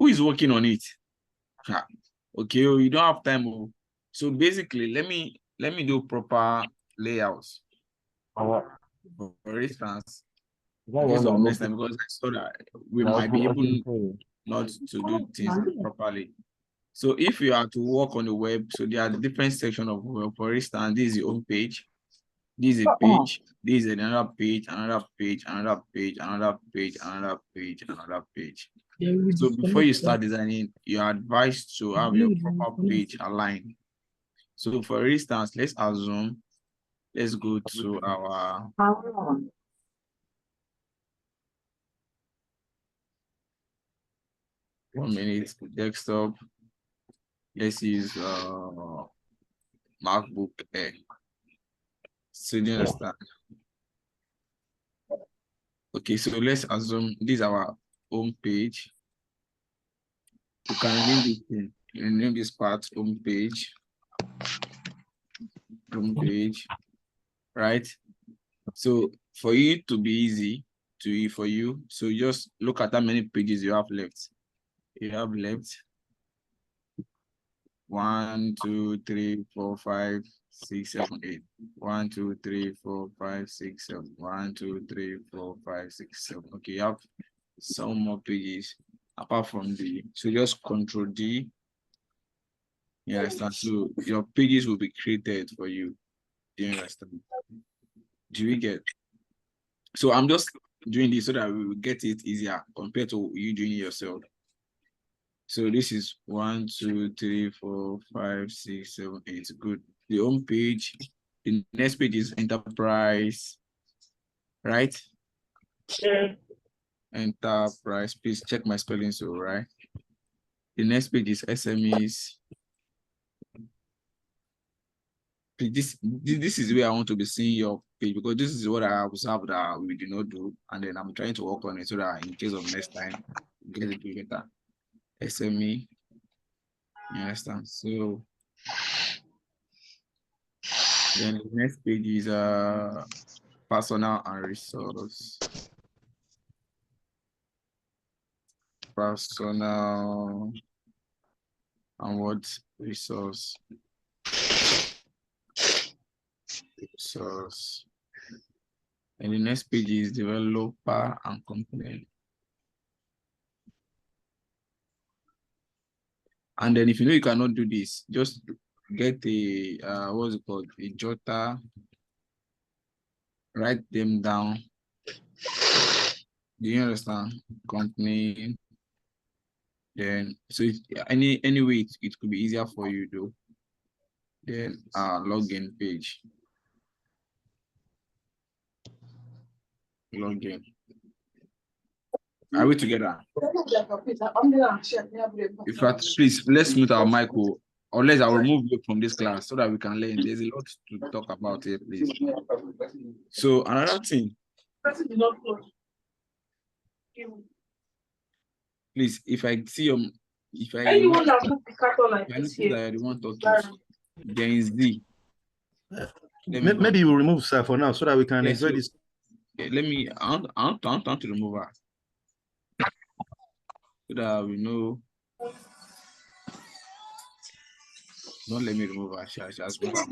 Who is working on it? Okay, you don't have time. So basically, let me do proper layouts. For instance, based on next time, because I saw that we might be able not to do things properly. So if you are to work on the web, so there are the different sections of web. For instance, this is your home page. This is a page. This is another page, another page, another page, another page, another page, another page. So before you start designing, you are advised to have your proper page aligned. So for instance, let's assume, let's go to our desktop. Let's use MacBook Air. So do you understand? Okay, so let's assume this is our home page. You can name this thing. You name this part home page, right? So for you to be easy for you, so just look at how many pages you have left. You have left 1, 2, 3, 4, 5, 6, 7, 8. 1, 2, 3, 4, 5, 6, 7. 1, 2, 3, 4, 5, 6, 7. Okay, you have some more pages apart from so just Control D. You understand? So your pages will be created for you. Do you understand? Do we get? So I'm just doing this so that we will get it easier compared to you doing it yourself. So this is 1, 2, 3, 4, 5, 6, 7, 8. Good. The home page. The next page is enterprise, right? Yeah. Enterprise. Please check my spelling, so right. The next page is SMEs. This is where I want to be seeing your page, because this is what I observed that we did not do, and then I'm trying to work on it so that in case of next time, get it better. SME, you understand? So then the next page is personal and resource. Personal and what resource? Resource. And the next page is developer and component. And then if you know you cannot do this, just get a what's it called? A jotter, write them down. Do you understand? Company. Then so any way it could be easier for you though. Then login page. Login. Are we together? In fact, please let's mute our mic, unless I will remove you from this class so that we can learn. There's a lot to talk about here, please. So another thing. Please, if I see anyone that put the carton like I this notice here. that you want talking, there is D. Maybe you will remove sir for now so that we can enjoy this. Okay, I want to remove her so that we know. Don't let me remove her. She has moved her.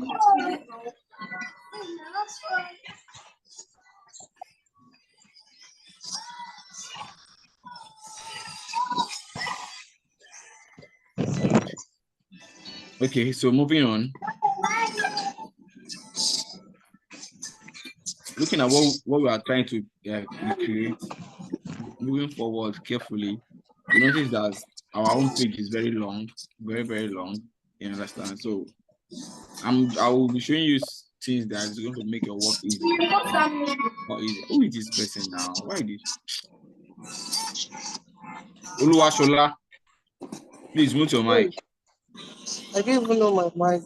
Okay, so moving on. Looking at what we are trying to create, moving forward carefully, you notice that our home page is very long, very, very long. You understand? So I will be showing you things that is going to make your work easy. Who is this person now? Why did Oluwashola? Please mute your mic. I don't even know my mic.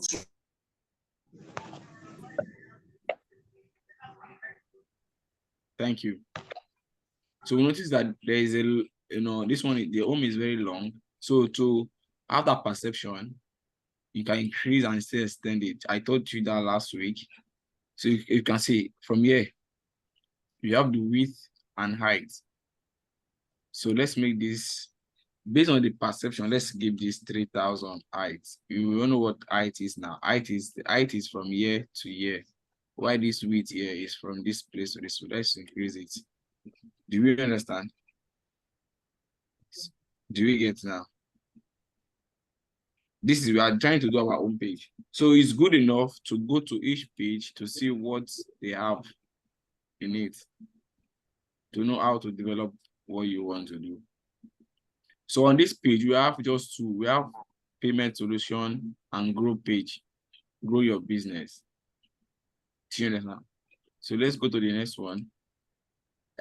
Thank you. So we notice that there is this one, the home is very long. So to have that perception, you can increase and still extend it. I told you that last week. So you can see from here, you have the width and height. So let's make this based on the perception, let's give this 3,000 height. You don't know what height is now. Height is from year to year. Why this width here is from this place to this. So let's increase it. Do you understand? Do we get now? This is, we are trying to do our own page. So it's good enough to go to each page to see what they have in it, to know how to develop what you want to do. So on this page, we have just two. We have payment solution and grow page, grow your business. Do you understand? So let's go to the next one.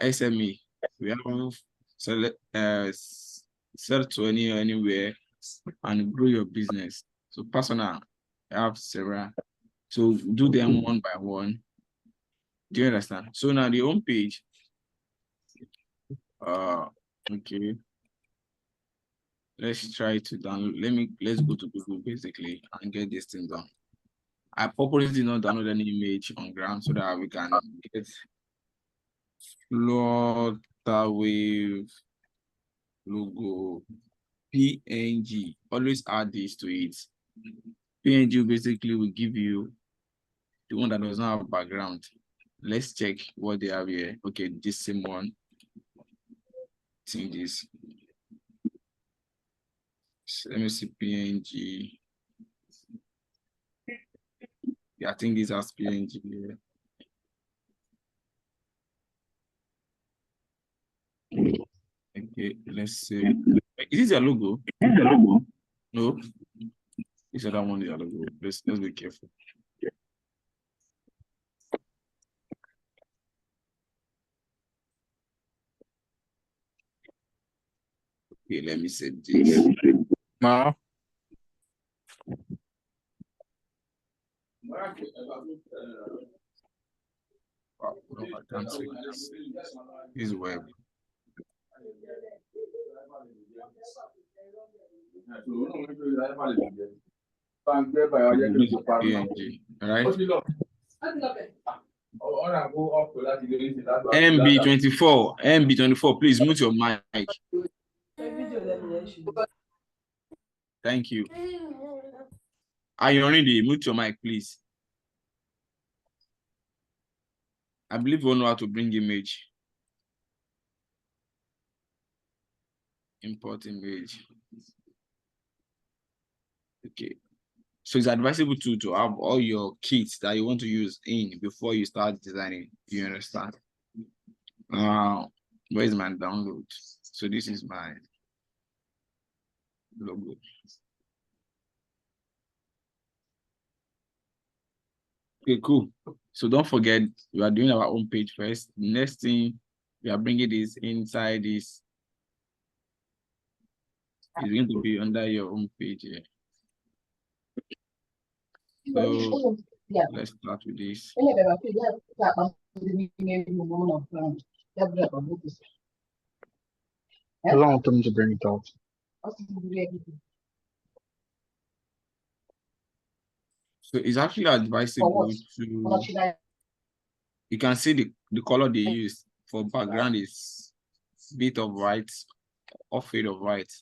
SME. We have sell to anywhere and grow your business. So personal, I have several. So do them one by one. Do you understand? So now the home page. Okay. Let's try to download. Let's go to Google basically and get this thing done. I purposely did not download any image on ground so that we can get Flutterwave logo PNG. Always add this to it. PNG basically will give you the one that does not have background. Let's check what they have here. Okay, this same one. See this. So let me see PNG. Yeah, I think this has PNG here. Okay, let's see. Is this your logo? No. This other one is your logo. Let's be careful. Okay, let me set this. Now. Wow, no, I can't see this. This web. PNG, right? MB24, please mute your mic. Thank you. Are you already? Mute your mic, please. I believe we know how to bring image. Import image. Okay. So it's advisable to have all your kits that you want to use in before you start designing. You understand? Where is my download? So this is my logo. Okay, cool. So don't forget, we are doing our own page first. Next thing, we are bringing this inside this. It's going to be under your own page here. So let's start with this. Allow them to bring it out. So it's actually advisable to, you can see the color they use for background is bit of white or fade of white.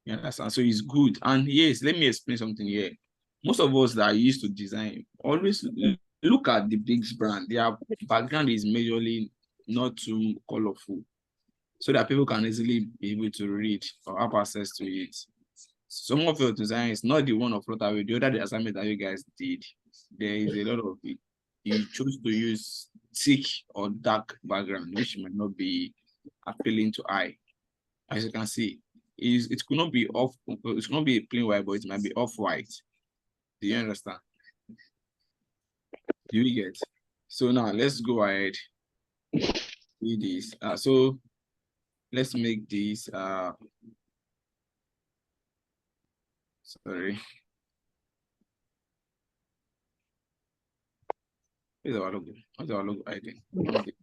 You understand? So it's good. And yes, let me explain something here. Most of us that are used to design always look at the big brand. Their background is majorly not too colorful, so that people can easily be able to read or have access to it. Some of your design is not the one of Flutterwave, the other assignment that you guys did. There is a lot of it. You choose to use thick or dark background, which might not be appealing to eye. As you can see, it could not be off, it could not be plain white, but it might be off-white. Do you understand? Do you get? So now let's go ahead. Do this. So let's make this sorry. Where's our logo? What's our logo ID? Okay.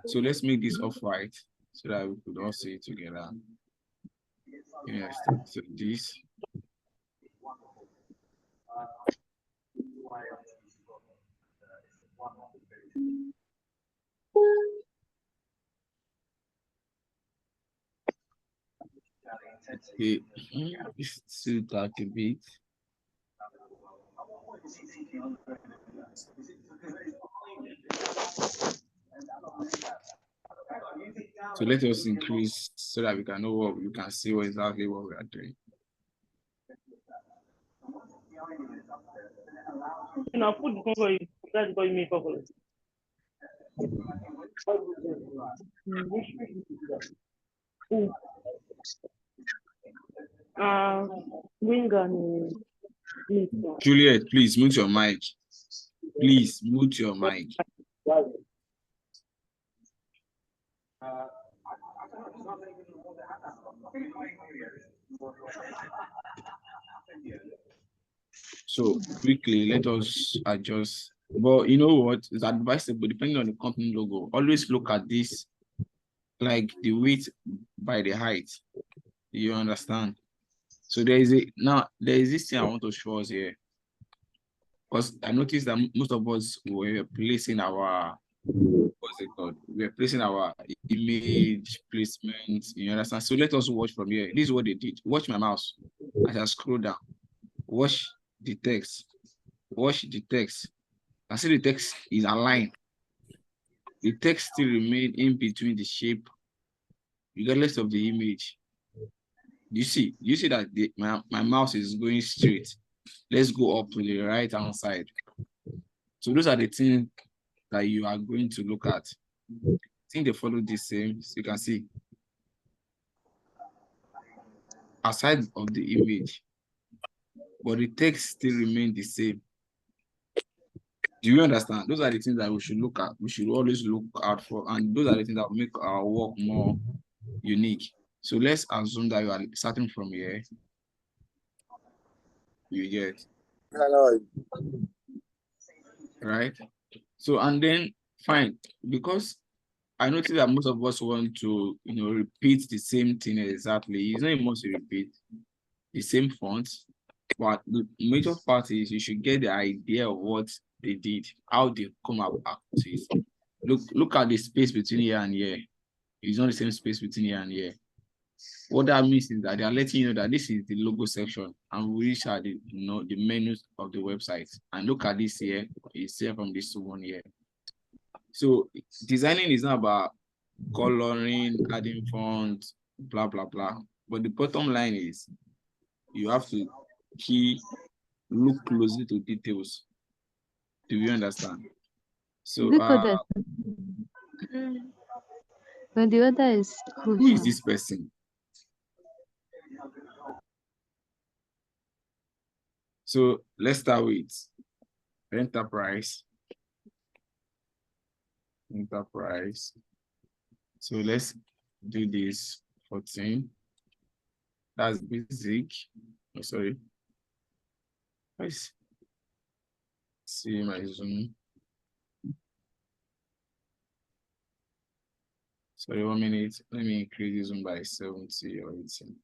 So let's make this off-white so that we could all see it together. Yes, so this. Okay, it's too dark a bit. So let us increase so that we can know what we can see exactly what we are doing. And I'll put the phone for you. That's what you make up for it. Winger. Juliet, please mute your mic. Please mute your mic. So quickly, let us adjust. But you know what? It's advisable, depending on the company logo, always look at this, like the width by the height. You understand? So there is this thing I want to show us here. Because I noticed that most of us were placing our, what's it called? We're placing our image placement. You understand? So let us watch from here. This is what they did. Watch my mouse as I scroll down. Watch the text. Watch the text. I see the text is aligned. The text still remain in between the shape, regardless of the image. You see that my mouse is going straight. Let's go up to the right hand side. So those are the things that you are going to look at. I think they follow the same. So you can see, aside of the image, but the text still remain the same. Do you understand? Those are the things that we should look at. We should always look out for, and those are the things that will make our work more unique. So let's assume that you are starting from here. You get right. So and then fine, because I noticed that most of us want to, repeat the same thing exactly. It's not must repeat the same font, but the major part is you should get the idea of what they did, how they come about it. Look at the space between here and here. It's not the same space between here and here. What that means is that they are letting you know that this is the logo section, and which are the the menus of the website. And look at this here. It's here from this one here. So designing is not about coloring, adding fonts, blah blah blah. But the bottom line is you have to look closely to details. Do you understand? So when the other is who is this person? So let's start with enterprise. So let's do this 14. That's basic. Oh, sorry. Let's see my zoom. Sorry, 1 minute. Let me increase the zoom by 70 or 80.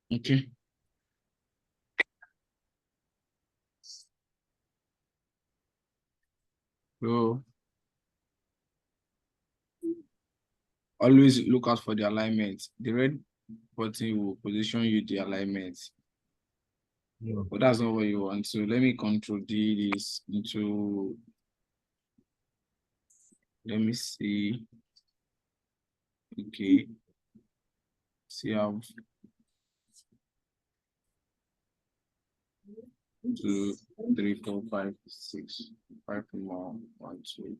Okay. So always look out for the alignment. The red button will position you the alignment. Yeah. But that's not what you want. So let me control D this into, let me see. Okay. See how 2, 3, 4, 5, 6, 5 more, 1, 2.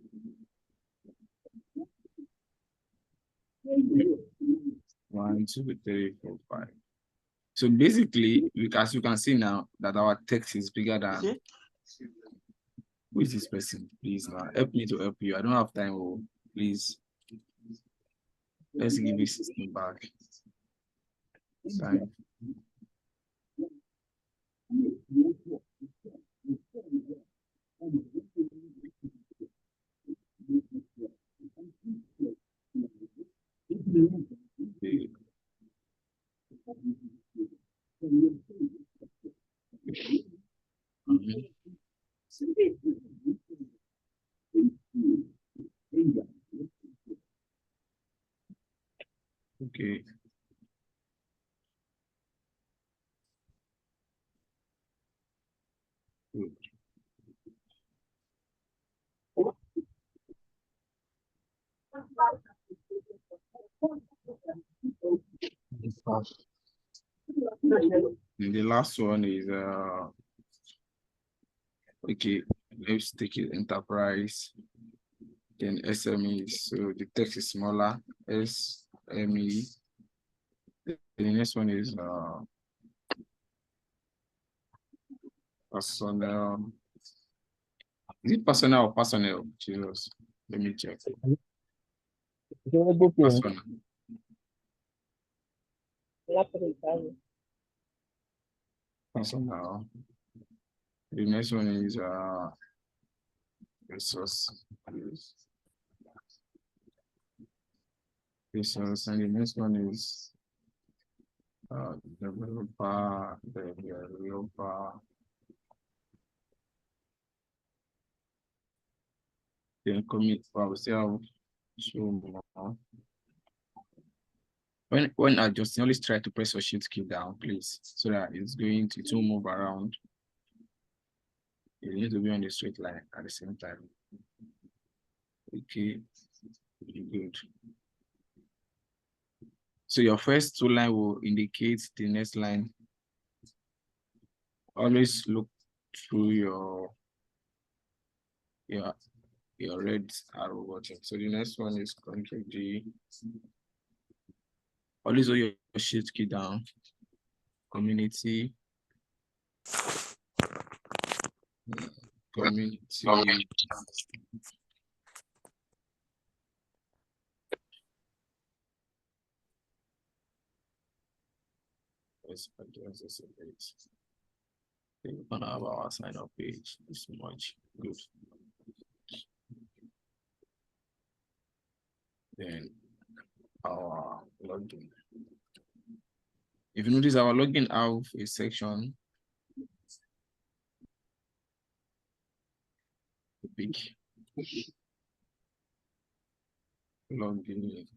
1, 2, 3, 4, 5. So basically, as you can see now that our text is bigger than. Who is this person? Please, now help me to help you. I don't have time. Oh, please. Let's give this system back. Sorry. Good. And the last one is okay, let's take it enterprise, then SME. So the text is smaller, SME. The next one is personnel. Is it personnel or personnel? Jesus, let me check. Personnel. Personnel. The next one is resource. Resource, and the next one is developer, then commit for ourselves. So when adjusting, always try to press your shift key down, please, so that it will move around. You need to be on the straight line at the same time. Okay, good. So your first two lines will indicate the next line. Always look through your red arrow button. So the next one is Ctrl G. Always hold your shift key down. Community. Let's address this a bit. We're gonna have our sign up page. This much good. Then our login. If you notice, our login have a section. Big login.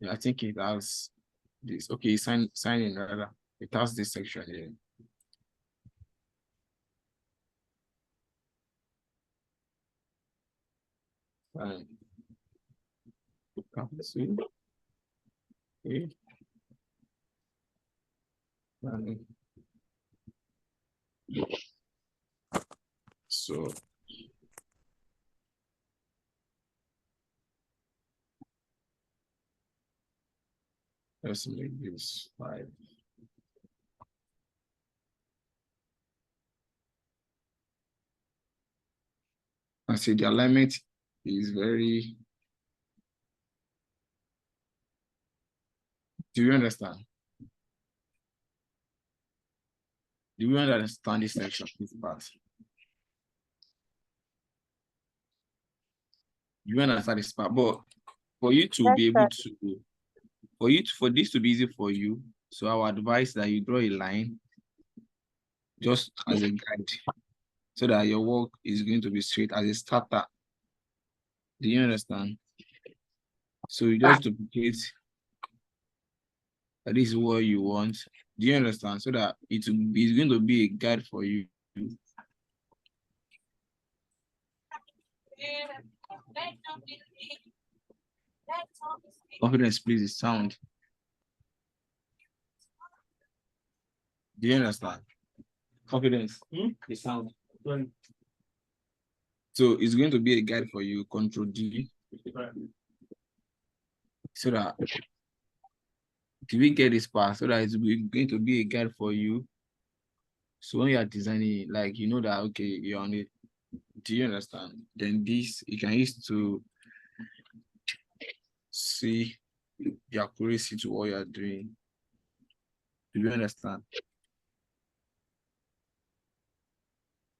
Yeah, I think it has this. Okay, sign in rather. It has this section here. Fine. Okay. So let's make this 5. I see the alignment is very. Do you understand? Do you understand this section, this part? You understand this part, but for you to be able to, for this to be easy for you, so I would advise that you draw a line just as a guide, so that your work is going to be straight as a starter. Do you understand? So you just duplicate that this is what you want. Do you understand? So that it's going to be a guide for you. Confidence, please, the sound. Do you understand? Confidence, the sound. So it's going to be a guide for you, Ctrl D. So that we get this part, so that it's going to be a guide for you. So when you are designing, like, you know that, okay, you're on it. Do you understand? Then this, you can use to see the accuracy to what you are doing. Do you understand?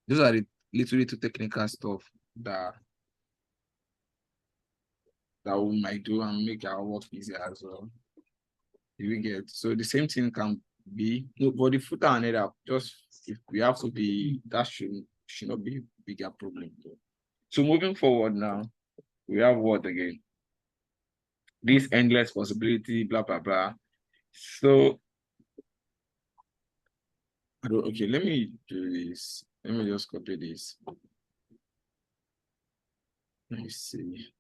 Those are the little technical stuff that we might do and make our work easier as well. You get, so the same thing can be, no, but the footer and header, just if we have to be, that should not be a bigger problem. So moving forward now, we have what again? This endless possibility, blah blah blah. So Okay, let me do this. Let me just copy this. Let me see.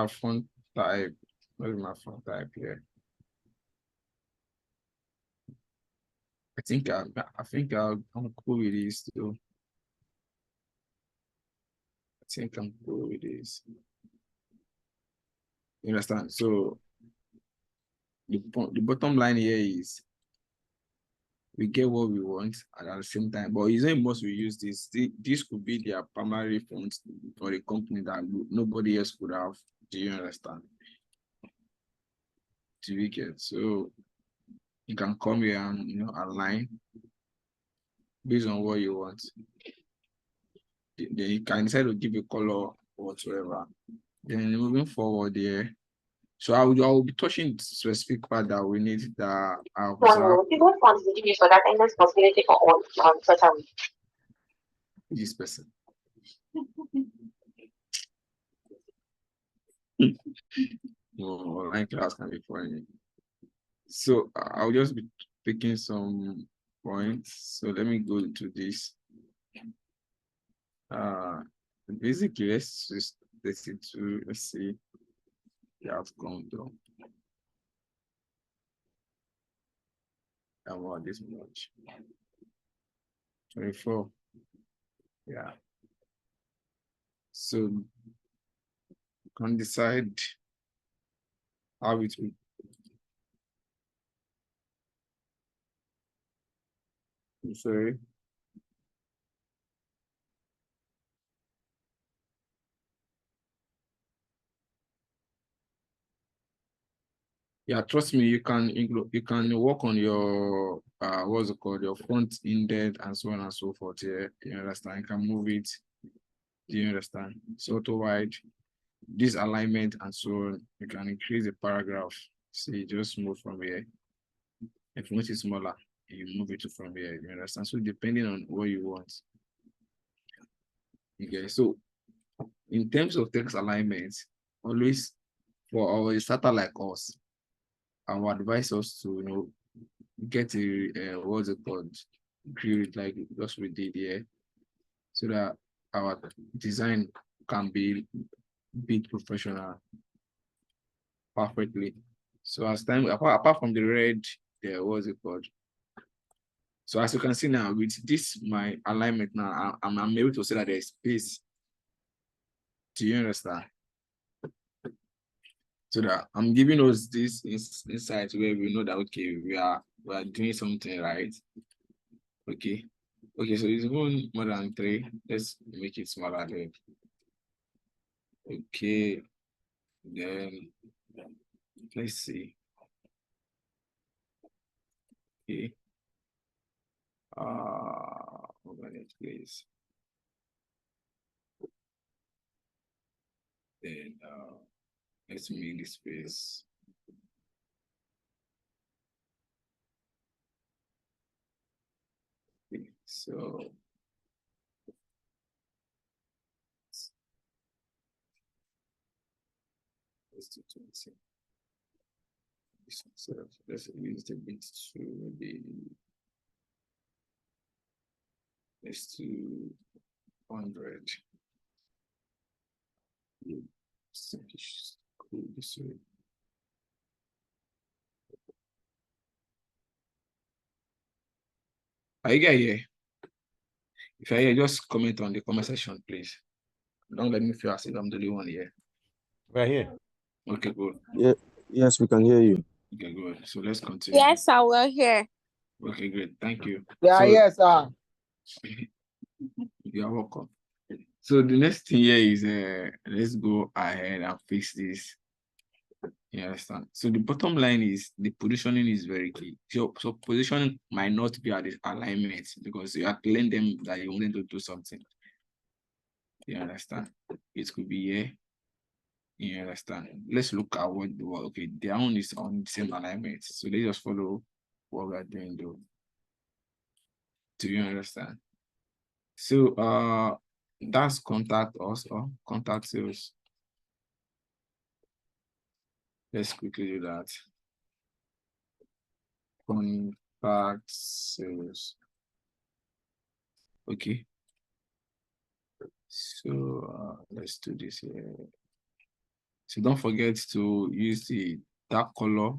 Font type. What is my font type here? I think I'm cool with this too. I think I'm cool with this. You understand? So the bottom line here is we get what we want and at the same time, but isn't most we use this. This could be their primary font for a company that nobody else could have. Do you understand? Do we get? So you can come here and align based on what you want. Then you can decide to give a color whatsoever. Then moving forward here. So I will be touching specific part that we need that are observed. For that and responsibility for all such a This person. No, online class can be funny. So I'll just be picking some points. So let me go to this. Basically, let's just let's see the outcome though. About this much. 24. Yeah. So you can decide how it will. Sorry. Yeah, trust me, you can work on your what's it called, your front indent and so on and so forth here. You understand? You can move it. Do you understand? So auto wide, this alignment and so on. You can increase the paragraph. See, just move from here. If you want it smaller, you move it from here. You understand? So depending on what you want. Okay, so in terms of text alignment, always for our starter like us, I would advise us to get a what's it called, grid like just we did here, so that our design can be professional perfectly. So as time apart from the red, there was it called. So as you can see now with this my alignment now, I'm able to say that there's space. Do you understand? So that I'm giving us this insight where we know that okay, we are doing something right. Okay. Okay, so it's even more than 3. Let's make it smaller then. Okay. Then let's see. Okay. Organize please. Then let's make the space. Okay, so let's do 20. So let's use the bit to the let's do 100. Cool this way. Are you guys here? If you're here, just comment on the comment section, please. Don't let me feel as if I'm the only one here. We're here. Okay, good. Yeah, yes, we can hear you. Okay, good. So let's continue. Yes, I will hear. Okay, great. Thank you. Yeah, So, yes, sir. You're welcome. So the next thing here is let's go ahead and fix this. You understand? So the bottom line is the positioning is very key. So positioning might not be at the alignment because you are telling them that you want them to do something. You understand? It could be here. You understand? Let's look at what the work. Okay, their own is on the same alignment. So they just follow what we're doing though. Do you understand? So that's contact us or contact sales. Let's quickly do that. Contact sales. Okay. So let's do this here. So don't forget to use the dark color.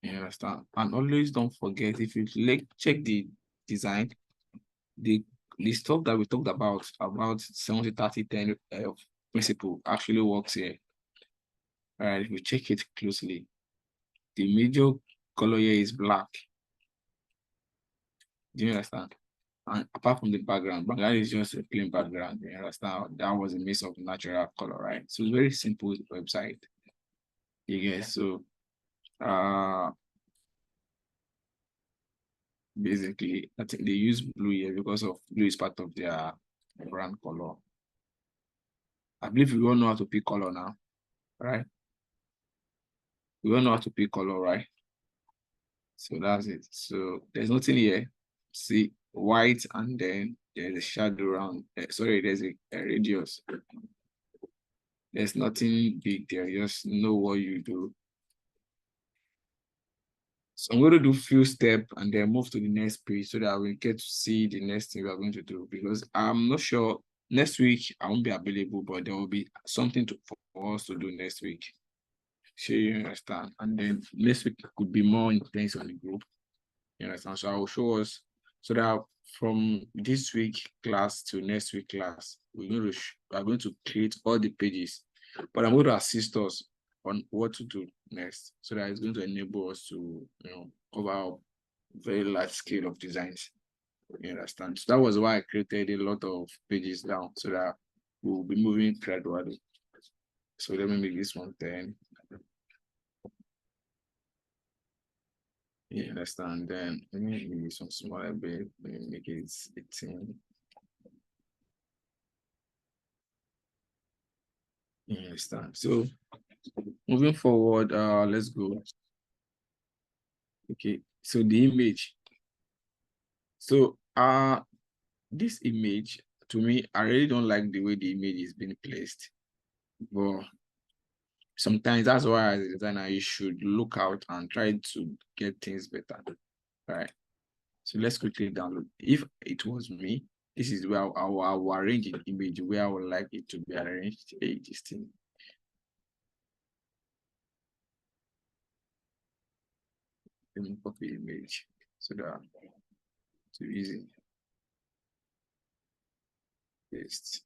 You understand? And always don't forget, if you check the design, the stuff that we talked about 70-30-10 principle actually works here. All right, if you check it closely, the major color here is black. Do you understand? And apart from the background is just a plain background. You understand? That was a mix of natural color, right? So it's very simple website. You guys, so basically, I think they use blue here because of blue is part of their brand color. I believe we all know how to pick color now, right? We all know how to pick color, right? So that's it. So there's nothing here. See, white, and then there's a shadow around. Sorry, there's a radius. There's nothing big there. Just know what you do. So I'm going to do few steps and then move to the next page so that we get to see the next thing we are going to do, because I'm not sure next week I won't be available, but there will be something for us to do next week. So you understand? And then next week could be more intense on the group. You understand? So I will show us so that from this week class to next week class, we are going to create all the pages, but I'm going to assist us on what to do next, so that it's going to enable us to, cover a very large scale of designs. You understand? So that was why I created a lot of pages down, so that we'll be moving gradually. So let me make this one 10. You understand? Then let me make some smaller bit. Let me make it 18. You understand? So moving forward, let's go. Okay, so the image. So this image, to me, I really don't like the way the image is being placed. But sometimes that's why as a designer you should look out and try to get things better. Right. So let's quickly download. If it was me, this is where I will arrange an image where I would like it to be arranged. This thing. Let me copy image so that it's easy. Paste.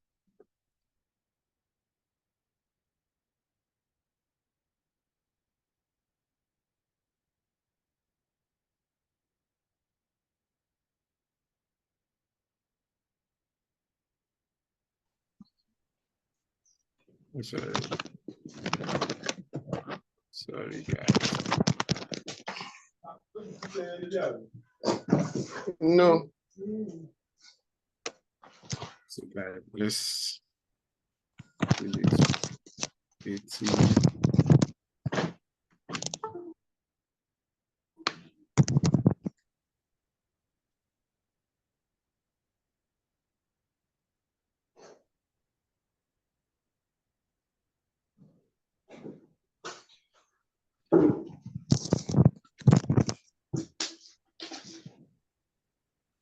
Sorry guys. No. So guys, let's do this. 18.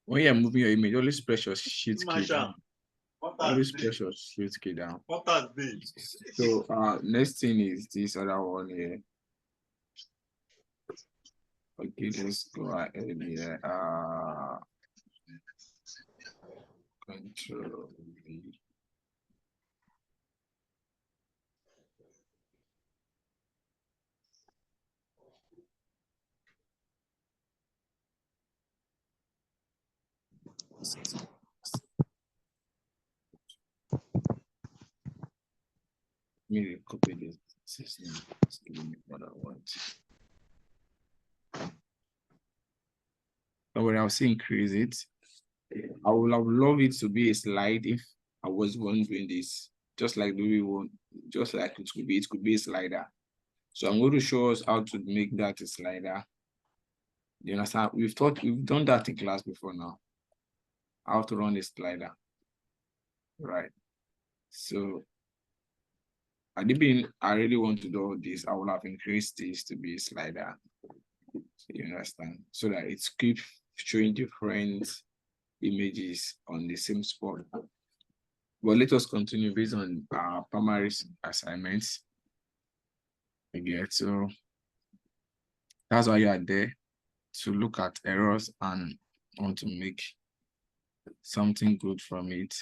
When you're moving your image, always press your shift key down. Always press your shift key down. So next thing is this other one here. Okay, let's go ahead here. Control V. Maybe copy this system. Just give me what I want. But when I was increase it, I would have loved it to be a slide if I was one doing this. just like the way we want, just like it could be a slider. So I'm going to show us how to make that a slider. You understand? We've done that in class before now. How to run a slider. Right. So I really want to do all this, I will have increased this to be a slider. You understand? So that it keeps showing different images on the same spot. But let us continue based on our primary assignments. Again, so that's why you are there, to look at errors and want to make something good from it.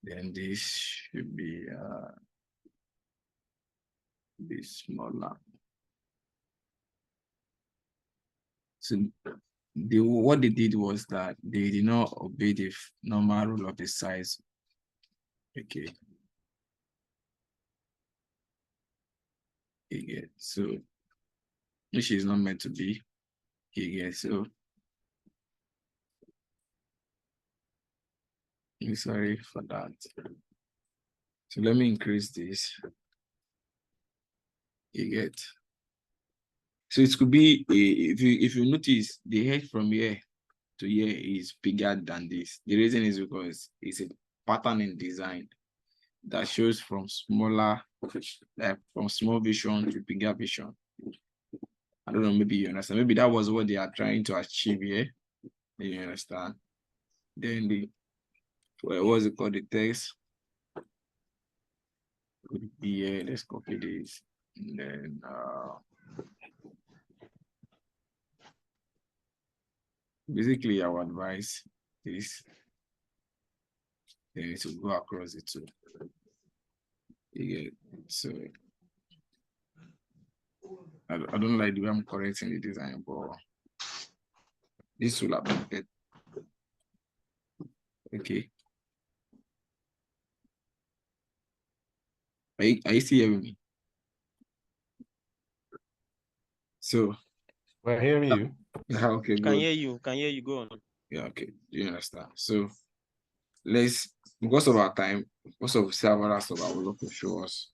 Then this should be smaller. So what they did was that they did not obey the normal rule of the size. Okay. Again, so which is not meant to be. Again, so I'm sorry for that. So let me increase this. You get. So it could be if you notice the head from here to here is bigger than this. The reason is because it's a pattern in design that shows from smaller, from small vision to bigger vision. I don't know, maybe you understand. Maybe that was what they are trying to achieve here. You understand? Then what was it called? The text could be here. Let's copy this. And then basically our advice is then to go across the two. Yeah, so I don't like the way I'm correcting the design, but this will have been good. Okay. Are you still hearing me? So We're hearing you. okay, good. Can hear you, go on. Yeah, okay. Do you understand? So because of our time, because of several stuff I would love to show us.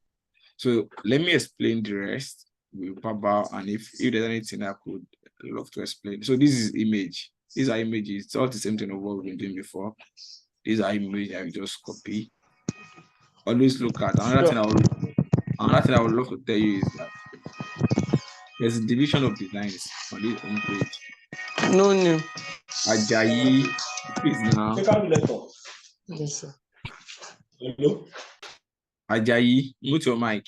So let me explain the rest with Papa, and if there's anything I could love to explain. So this is image. These are images. It's all the same thing of what we've been doing before. These are images I just copy. Always look at another thing I would love to tell you is that there's a division of designs on this homepage. No new. Ajayi, please now. Yes, sir. Ajayi, mute your mic.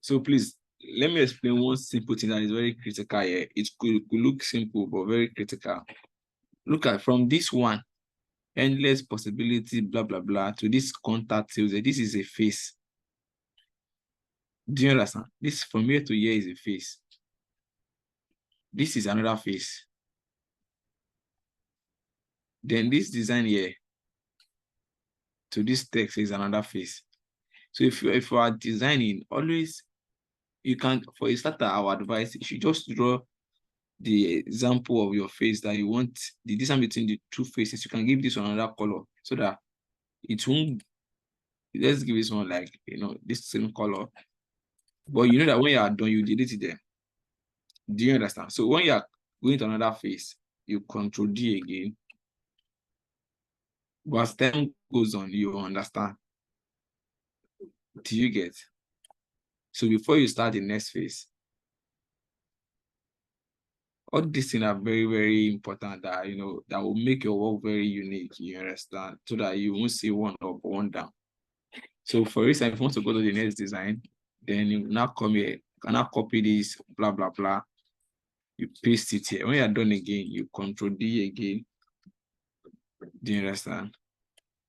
So please, let me explain one simple thing that is very critical here. It could look simple, but very critical. Look at from this one, endless possibility, blah, blah, blah, to this contact user. This is a face. Do you understand? This from here to here is a face. This is another face. Then this design here to this text is another face. So if you are designing, always you can, for a starter, our advice, you should just draw the example of your face that you want, the distance between the two faces. You can give this one another color so that it won't, let's give this one like, this same color. But you know that when you are done, you delete them. Do you understand? So when you are going to another face, you Control D again. But as time goes on, you understand. Do you get? So before you start the next phase, all these things are very, very important that, that will make your work very unique, you understand? So that you won't see one up, one down. So for instance, if you want to go to the next design, then you now come here, you can now copy this, blah, blah, blah. You paste it here. When you're done again, you Control D again. Do you understand?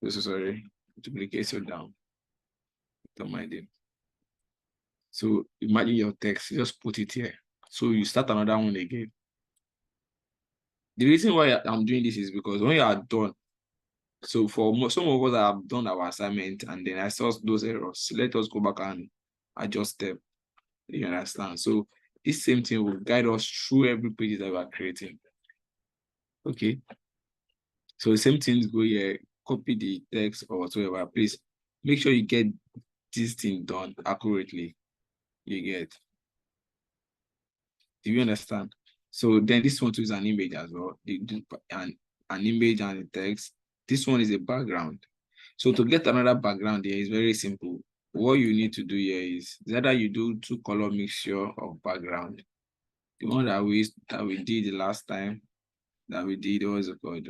So sorry, duplicate it down. Don't mind it. So imagine your text, just put it here. So you start another one again. The reason why I'm doing this is because when you are done, so for some of us that have done our assignment and then I saw those errors, let us go back and adjust them. You understand? So this same thing will guide us through every page that we are creating. Okay. So the same things go here, copy the text or whatever. Please make sure you get this thing done accurately. You get. Do you understand? So then this one too is an image as well. An image and a text. This one is a background. So to get another background here is very simple. What you need to do here is either you do 2-color mixture of background. The one that we did the last time that we did, what was it called?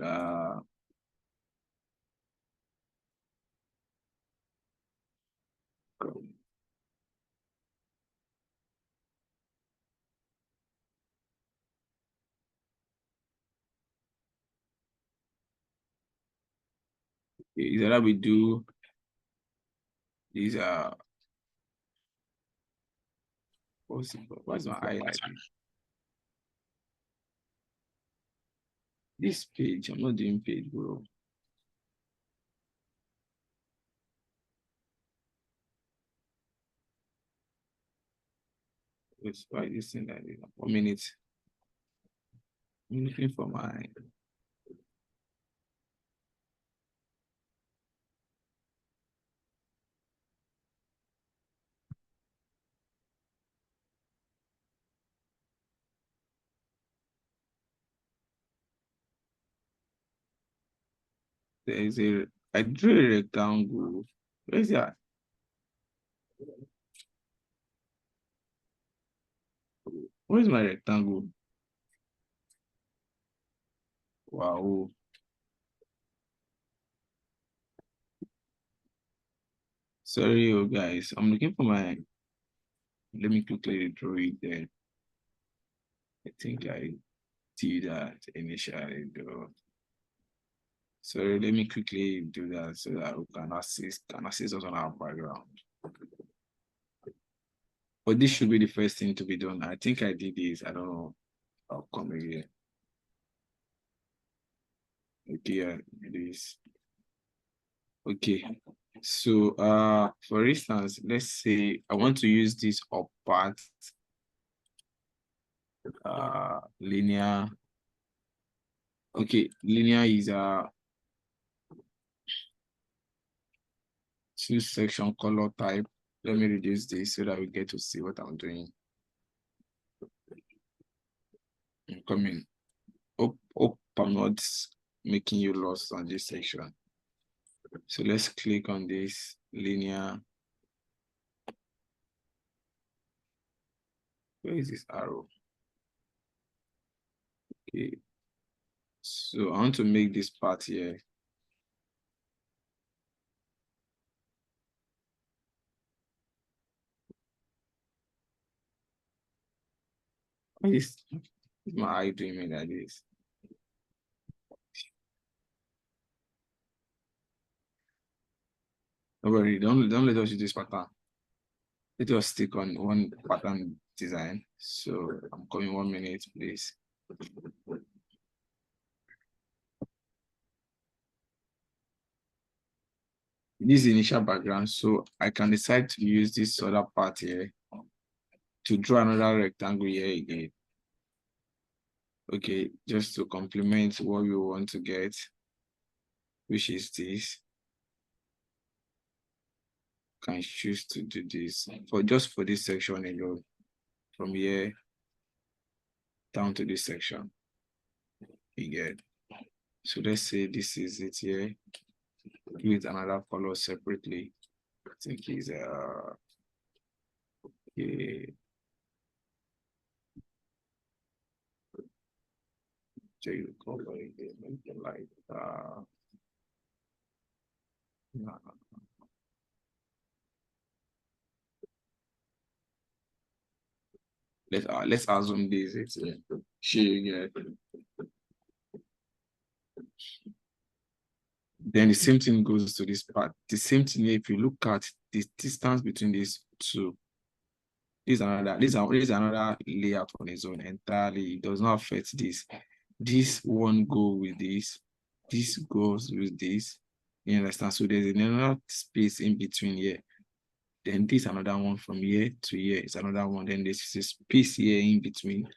Is that we do these what's my highlight? This page, I'm not doing page, bro. Let's try this thing like this. 1 minute. I'm looking for my I drew a rectangle. Where is that? Where is my rectangle? Wow. Sorry, you guys. I'm looking for my. Let me quickly draw it there. I think I did that initially, though. Sorry, let me quickly do that so that we can assist us on our background. But this should be the first thing to be done. I think I did this. I don't know. I'll come again. Okay, it is. Okay. So for instance, let's say I want to use this up part linear. Okay, linear is a 2-section color type. Let me reduce this so that we get to see what I'm doing. I'm coming. Hope I'm not making you lost on this section. So let's click on this linear. Where is this arrow? Okay. So I want to make this part here. Why is my eye doing me like this? Don't worry, don't let us use this pattern. Let us stick on one pattern design. So I'm coming 1 minute, please. This initial background, so I can decide to use this other part here to draw another rectangle here again. Okay, just to complement what we want to get, which is this. Can choose to do this for just for this section alone, from here down to this section. You get. So let's say this is it here. Give it another color separately. I think is okay. Check the color again. Make the light let's assume this it's shade. Then the same thing goes to this part. The same thing if you look at the distance between these two. This is another layout on its own entirely. It does not affect this. This one go with this. This goes with this. You understand? So there's another space in between here. Then this another one from here to here is another one. Then there's a space here in between.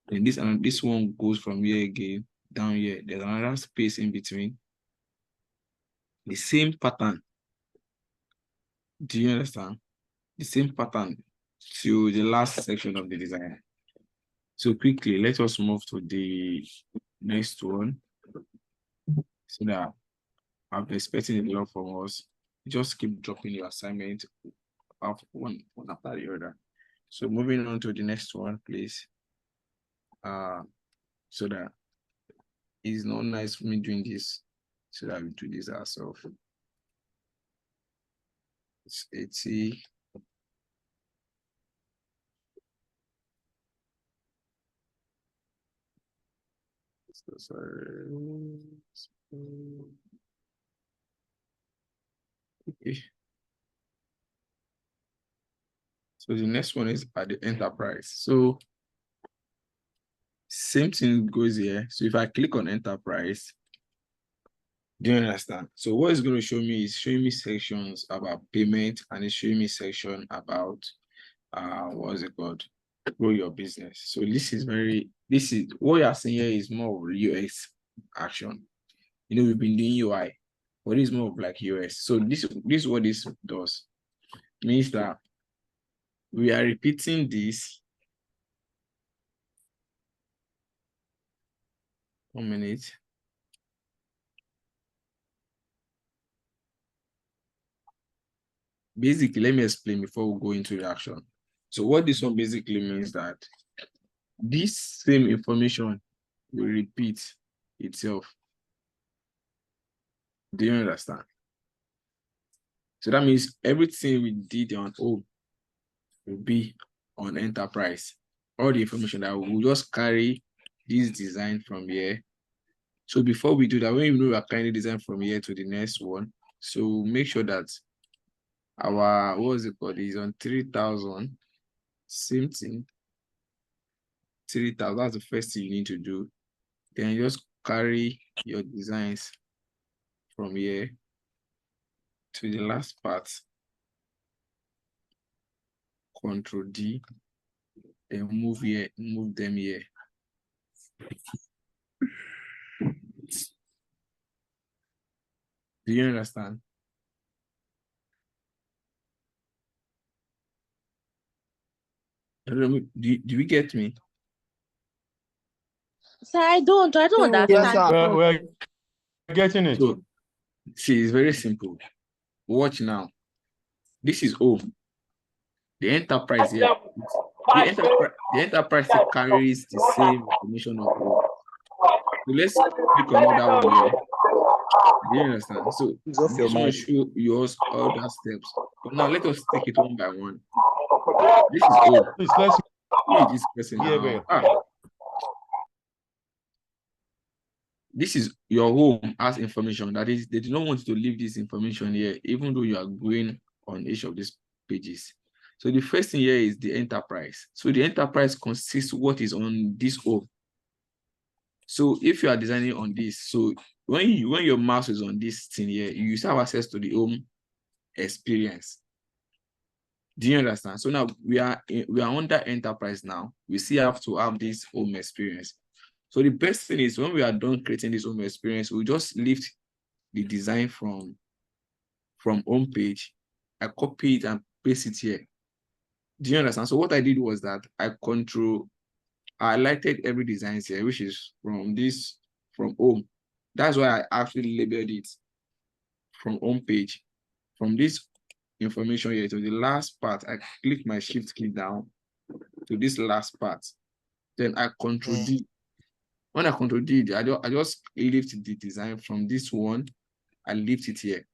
Then this one goes from here again down here, there's another space in between. The same pattern. Do you understand? The same pattern to the last section of the design. So quickly, let us move to the next one. So that I'm expecting a lot from us. Just keep dropping your assignment one after the other. So moving on to the next one, please. So that it's not nice for me doing this. So that we do this ourselves. It's 80. So sorry. Okay. So the next one is at the enterprise. So same thing goes here. So if I click on enterprise, do you understand? So what it's going to show me is showing me sections about payment, and it's showing me section about what is it called? Grow your business. So this is what you're seeing here is more of UX action. You know, we've been doing UI, but it's more of like UX. So this is what this does. It means that we are repeating this. 1 minute. Basically, let me explain before we go into the action. So what this one basically means that this same information will repeat itself. Do you understand? So that means everything we did on home will be on enterprise. All the information that we'll just carry this design from here. So before we do that, when you know we are carrying the design from here to the next one, so make sure that our, what is it called, is on 3,000. Same thing. 3,000, that's the first thing you need to do. Then you just carry your designs from here to the last part. Control D, and move them here. Do you understand? Do you get me? Sir, I don't understand. Yes, sir. We're getting it. So, see, it's very simple. Watch now. This is home. The enterprise here. The enterprise carries the same information of home. So let's click on that one here. Do you understand? So It's off your this one mind. show yours all the steps. But now let us take it one by one. This is home. Please, let's Who is this person hear now? This is your home as information. That is, they do not want you to leave this information here, even though you are going on each of these pages. So the first thing here is the enterprise. So the enterprise consists of what is on this home. So if you are designing on this, so when your mouse is on this thing here, you still have access to the home experience. Do you understand? So now we are under enterprise now. We still have to have this home experience. So the best thing is when we are done creating this home experience, we just lift the design from home page. I copy it and paste it here. Do you understand? So what I did was that I highlighted every design here, which is from home. That's why I actually labeled it from home page. From this information here to the last part, I click my shift key down to this last part. Then I control D. When I control D, I just lift the design from this one. I lift it here.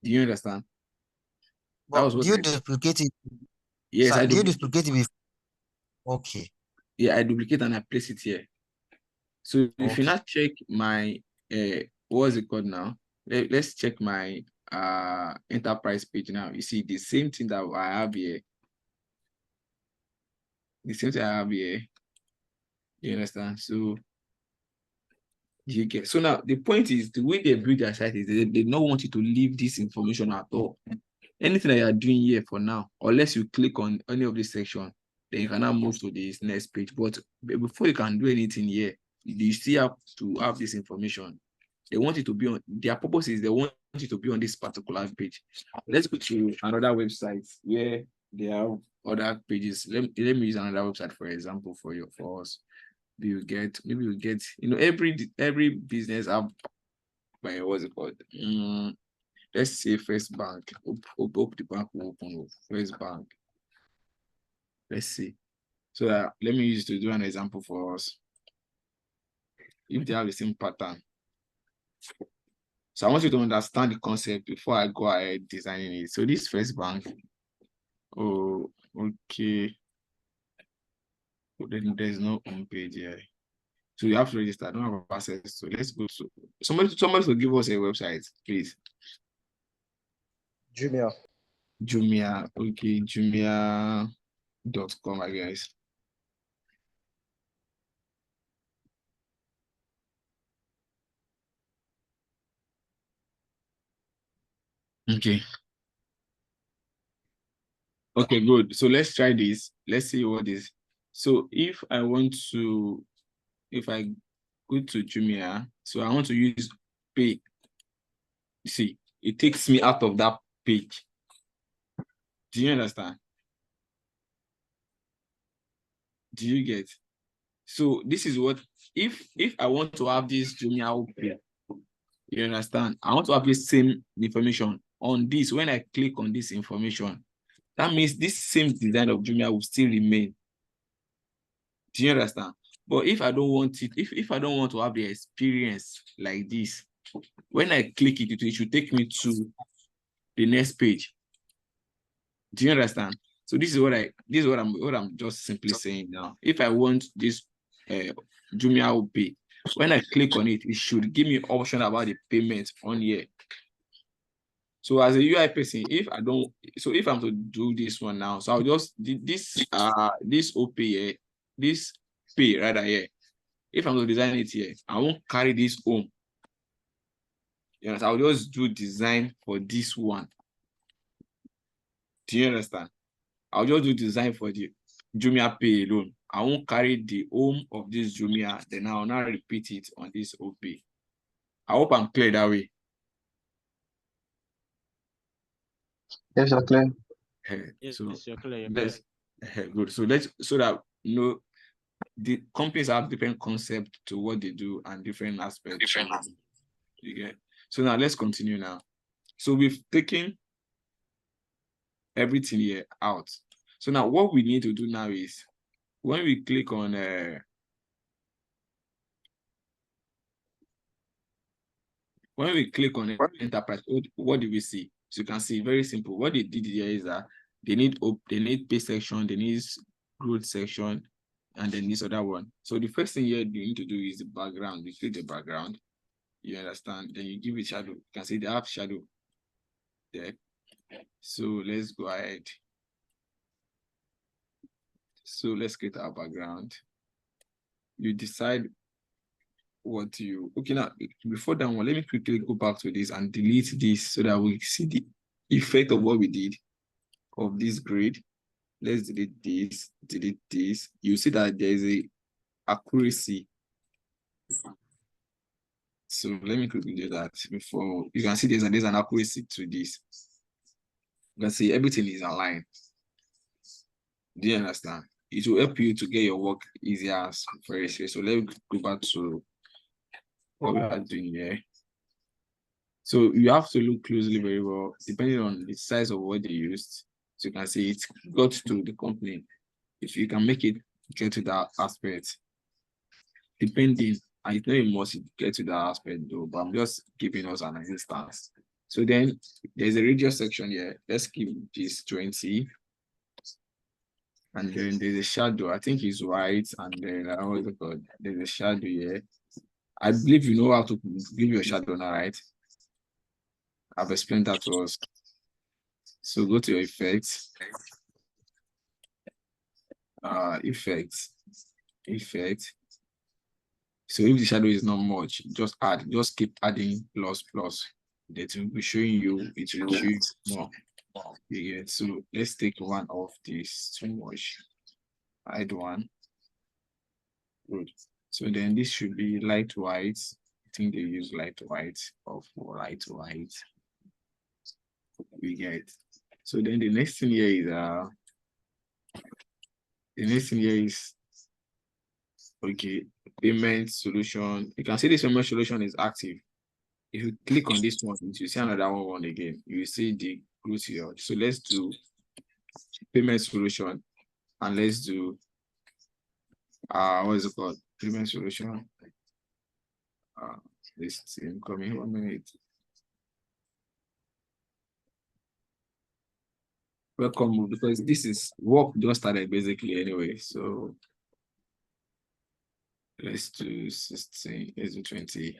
Do you understand? That was what do you duplicate it? Yes, Sir, I do you duplicate. duplicate it before? Okay. Yeah, I duplicate and I place it here. So if you Okay. not check my what is it called now? Let's check my enterprise page now. You see the same thing that I have here. The same thing I have here. You understand? So you get, so now the point is the way they build their site is they don't want you to leave this information at all. Anything that you are doing here for now, unless you click on any of this section, then you can now move to this next page. But before you can do anything here, you still have to have this information. They want it to be on, their purpose is they want it to be on this particular page. Let's go to another website where they have other pages. Let me use another website for example for us. Maybe we get, every business have, what's it called? Let's say First Bank. Hope the bank will open up. First Bank. Let's see. So let me use to do an example for us. If they have the same pattern. So I want you to understand the concept before I go ahead designing it. So this First Bank. Oh, okay. Then there's no home page here. So you have to register. I don't have access. So let's go to somebody to give us a website, please. Jumia. Okay, Jumia.com, I guess. Okay. Okay, good. So let's try this. Let's see what is. So if I go to Jumia, so I want to use pay. See, it takes me out of that page. Do you understand? Do you get? So this is what, if I want to have this Jumia open, you understand? I want to have the same information on this. When I click on this information, that means this same design of Jumia will still remain. Do you understand? But if I don't want it, if I don't want to have the experience like this, when I click it, it should take me to the next page. Do you understand? So this is what I'm just simply saying now. If I want this Jumia OP, when I click on it, it should give me option about the payment on here. So as a UI person, if I'm to do this one now, so I'll just this OP here, this pay rather here. If I'm to design it here, I won't carry this home. Yes, I'll just do design for this one. Do you understand? I'll just do design for the Jumia pay alone. I won't carry the home of this Jumia, then I'll now repeat it on this OP. I hope I'm clear that way. Yes, you're clear. Yes, So you're clear. good. So that the companies have different concepts to what they do and different aspects. You get. So now let's continue now. So we've taken everything here out. So now what we need to do now is when we click on enterprise, what do we see? So you can see very simple. What they did here is that they need pay section, they need growth section, and then this other one. So the first thing here you need to do is the background. You click the background. You understand? Then you give it shadow. You can see they have shadow there. So let's go ahead. So let's create our background. You decide what you, okay, now before that one, let me quickly go back to this and delete this so that we see the effect of what we did of this grid. Let's delete this. You see that there is a accuracy. So let me quickly do that before you can see there's an accuracy to this. You can see everything is aligned. Do you understand? It will help you to get your work easier. Very serious. So let me go back to what we are doing here. So you have to look closely very well, depending on the size of what they used. So you can see it got to the company. If you can make it get to that aspect, depending, and it's not a must get to that aspect though, but I'm just giving us an instance. So then there's a radius section here. Let's keep this 20. And then there's a shadow. I think it's white, and then what's it called? There's a shadow here. I believe you know how to give your shadow now, right? I've explained that to us. So go to your effects. Effect. So if the shadow is not much, just keep adding plus. That will be showing you, it will show you more. Yeah, so let's take one of these too much. Light one. Good. So then this should be light white. I think they use light white or for light white. We get. So then the next thing here is okay, payment solution. You can see this payment solution is active. If you click on this one, you see another one again. You see the group here. So let's do payment solution and let's do what is it called? Payment solution. This incoming 1 minute. Welcome, because this is work just started basically anyway. So let's do 16, let's do 20.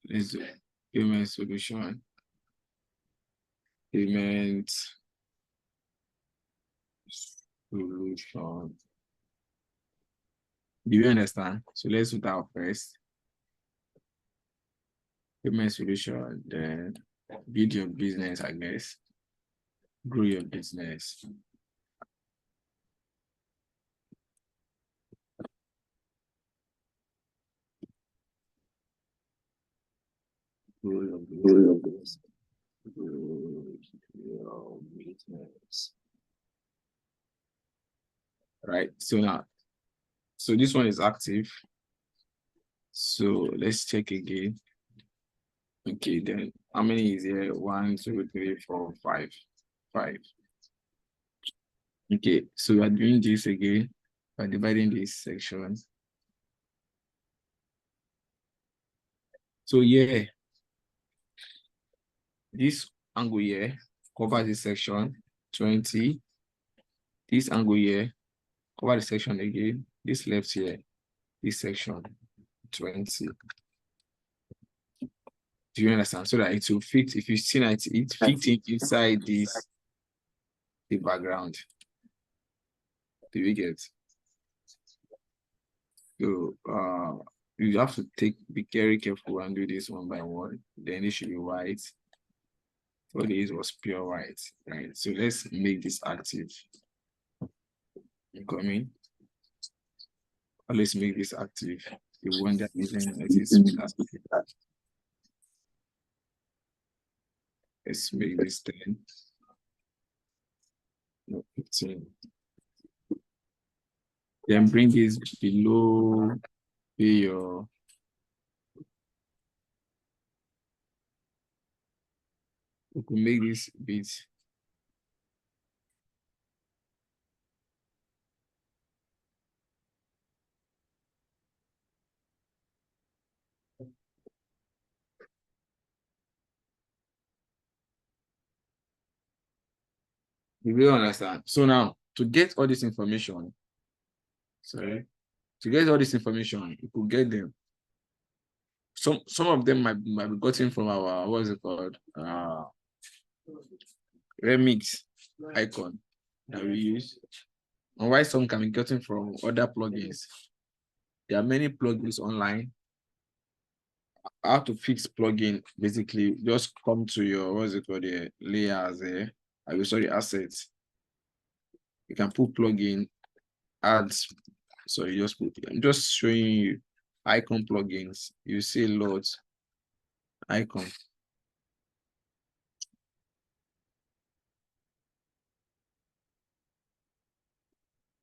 Let's do payment solution. Payment solution. Do you understand? So let's do that first. Payment solution, then build your business, I guess. Grow your business. Grow your business. Grow your business. Right. So now, so this one is active. So let's check again. Okay, then how many is here? 1, 2, 3, 4, 5. 5. Okay, so we are doing this again by dividing this section. So yeah, this angle here covers this section 20. This angle here cover the section again. This left here, this section 20. Do you understand? So that it will fit. If you see that it fits inside this the background. Do you get? So you have to be very careful and do this one by one. Then it should be white. What it is was pure white, right? So let's make this active. Incoming. Let's make this active. The one that isn't active. Let's make this 10. No, 15. Then bring this below your we can make this bit. You will understand. So now to get all this information, you could get them. Some of them might be gotten from our what is it called? Remix icon that we use. And why some can be gotten from other plugins. There are many plugins online. How to fix plugin, basically just come to your what's it called the layers there. Assets. You can put plugin ads. So you just put, I'm just showing you icon plugins. You see a lot icon.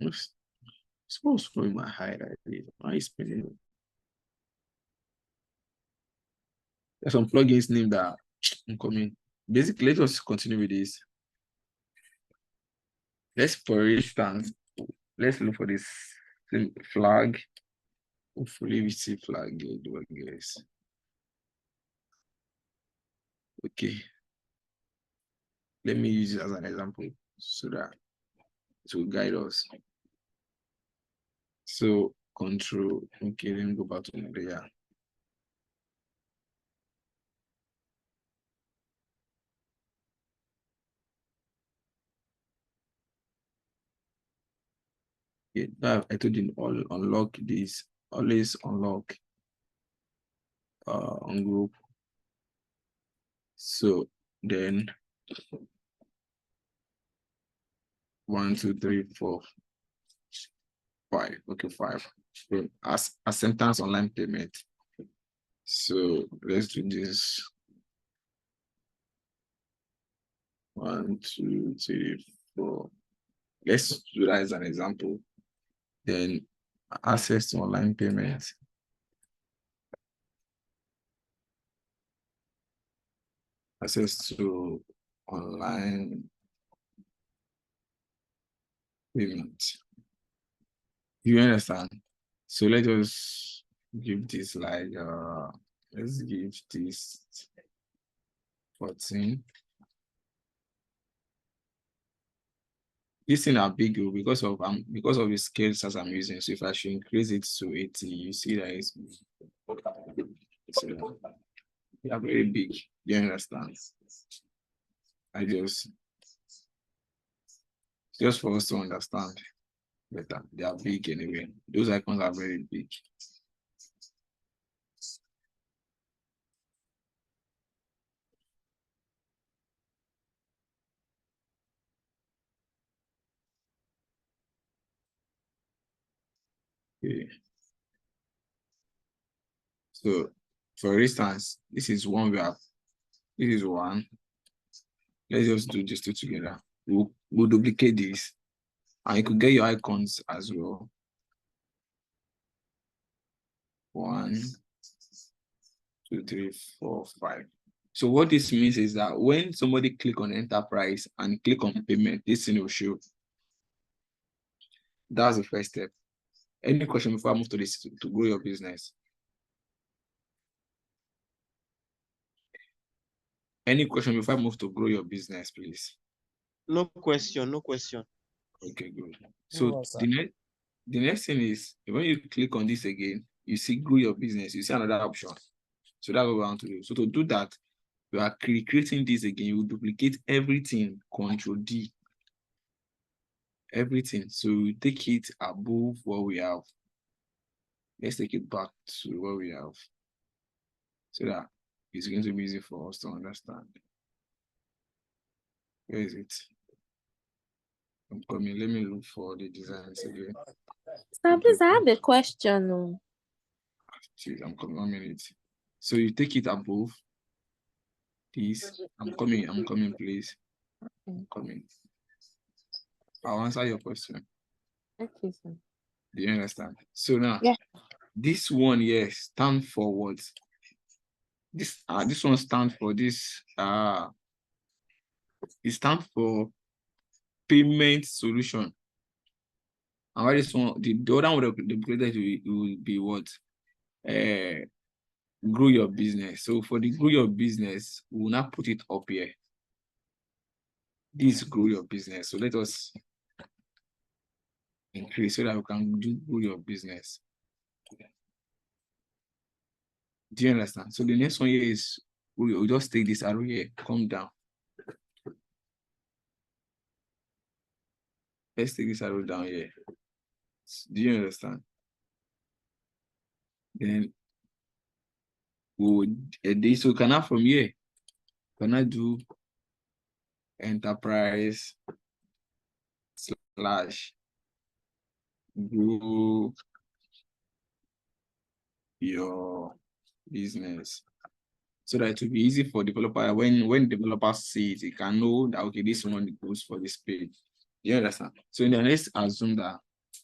It's supposed to be my highlight. Why is spinning? There's some plugins named that I'm coming. Basically, let us continue with this. Let's, for instance, let's look for this flag. Hopefully, we see flag here, I guess. Okay. Let me use it as an example so that it will guide us. So, control. Okay, let me go back to the layer. Yeah, now I told you all unlock this, always unlock on group. So then 1, 2, 3, 4, 5. Okay, 5. So as acceptance online payment. So let's do this. 1, 2, 3, 4. Let's do that as an example. Then access to online payment. Access to online payment. You understand? So let us give this like let's give this 14. This thing are big because of the scales as I'm using. So if I should increase it to 80, you see that it's they are very big. You understand? I just for us to understand better. They are big anyway. Those icons are very big. Okay. So for instance, this is one we have. This is one. Let's just do these two together. We'll duplicate this. And you could get your icons as well. 1, 2, 3, 4, 5. So what this means is that when somebody click on enterprise and click on payment, this thing will show. That's the first step. Any question before I move to this to grow your business? Any question before I move to grow your business, please? No question, no question. Okay, good. So the next thing is when you click on this again, you see grow your business, you see another option. So that's what we want to do. So to do that, we are creating this again. You duplicate everything, Control D. Everything. So we take it above what we have. Let's take it back to what we have. So that it's going to be easy for us to understand. Where is it? I'm coming. Let me look for the designs again. Sir, please, I have a question. Jeez, I'm coming 1 minute. So you take it above this. I'm coming, please. I'm coming. I'll answer your question. Okay, sir. Do you understand? So now, Yeah. this one here stands for what? This one stands for this. It stands for payment solution. And why this one? The other one the created will be what? Grow your business. So for the grow your business, we will not put it up here. This grow your business. So let us increase so that we can do grow your business. Do you understand? So the next one here is we'll just take this arrow here, come down. Let's take this arrow down here. Do you understand? Then we would so cannot from here, cannot do enterprise / grow your business. So that it will be easy for developer when developers see it, they can know that okay, this one goes for this page. You understand? So then let's assume that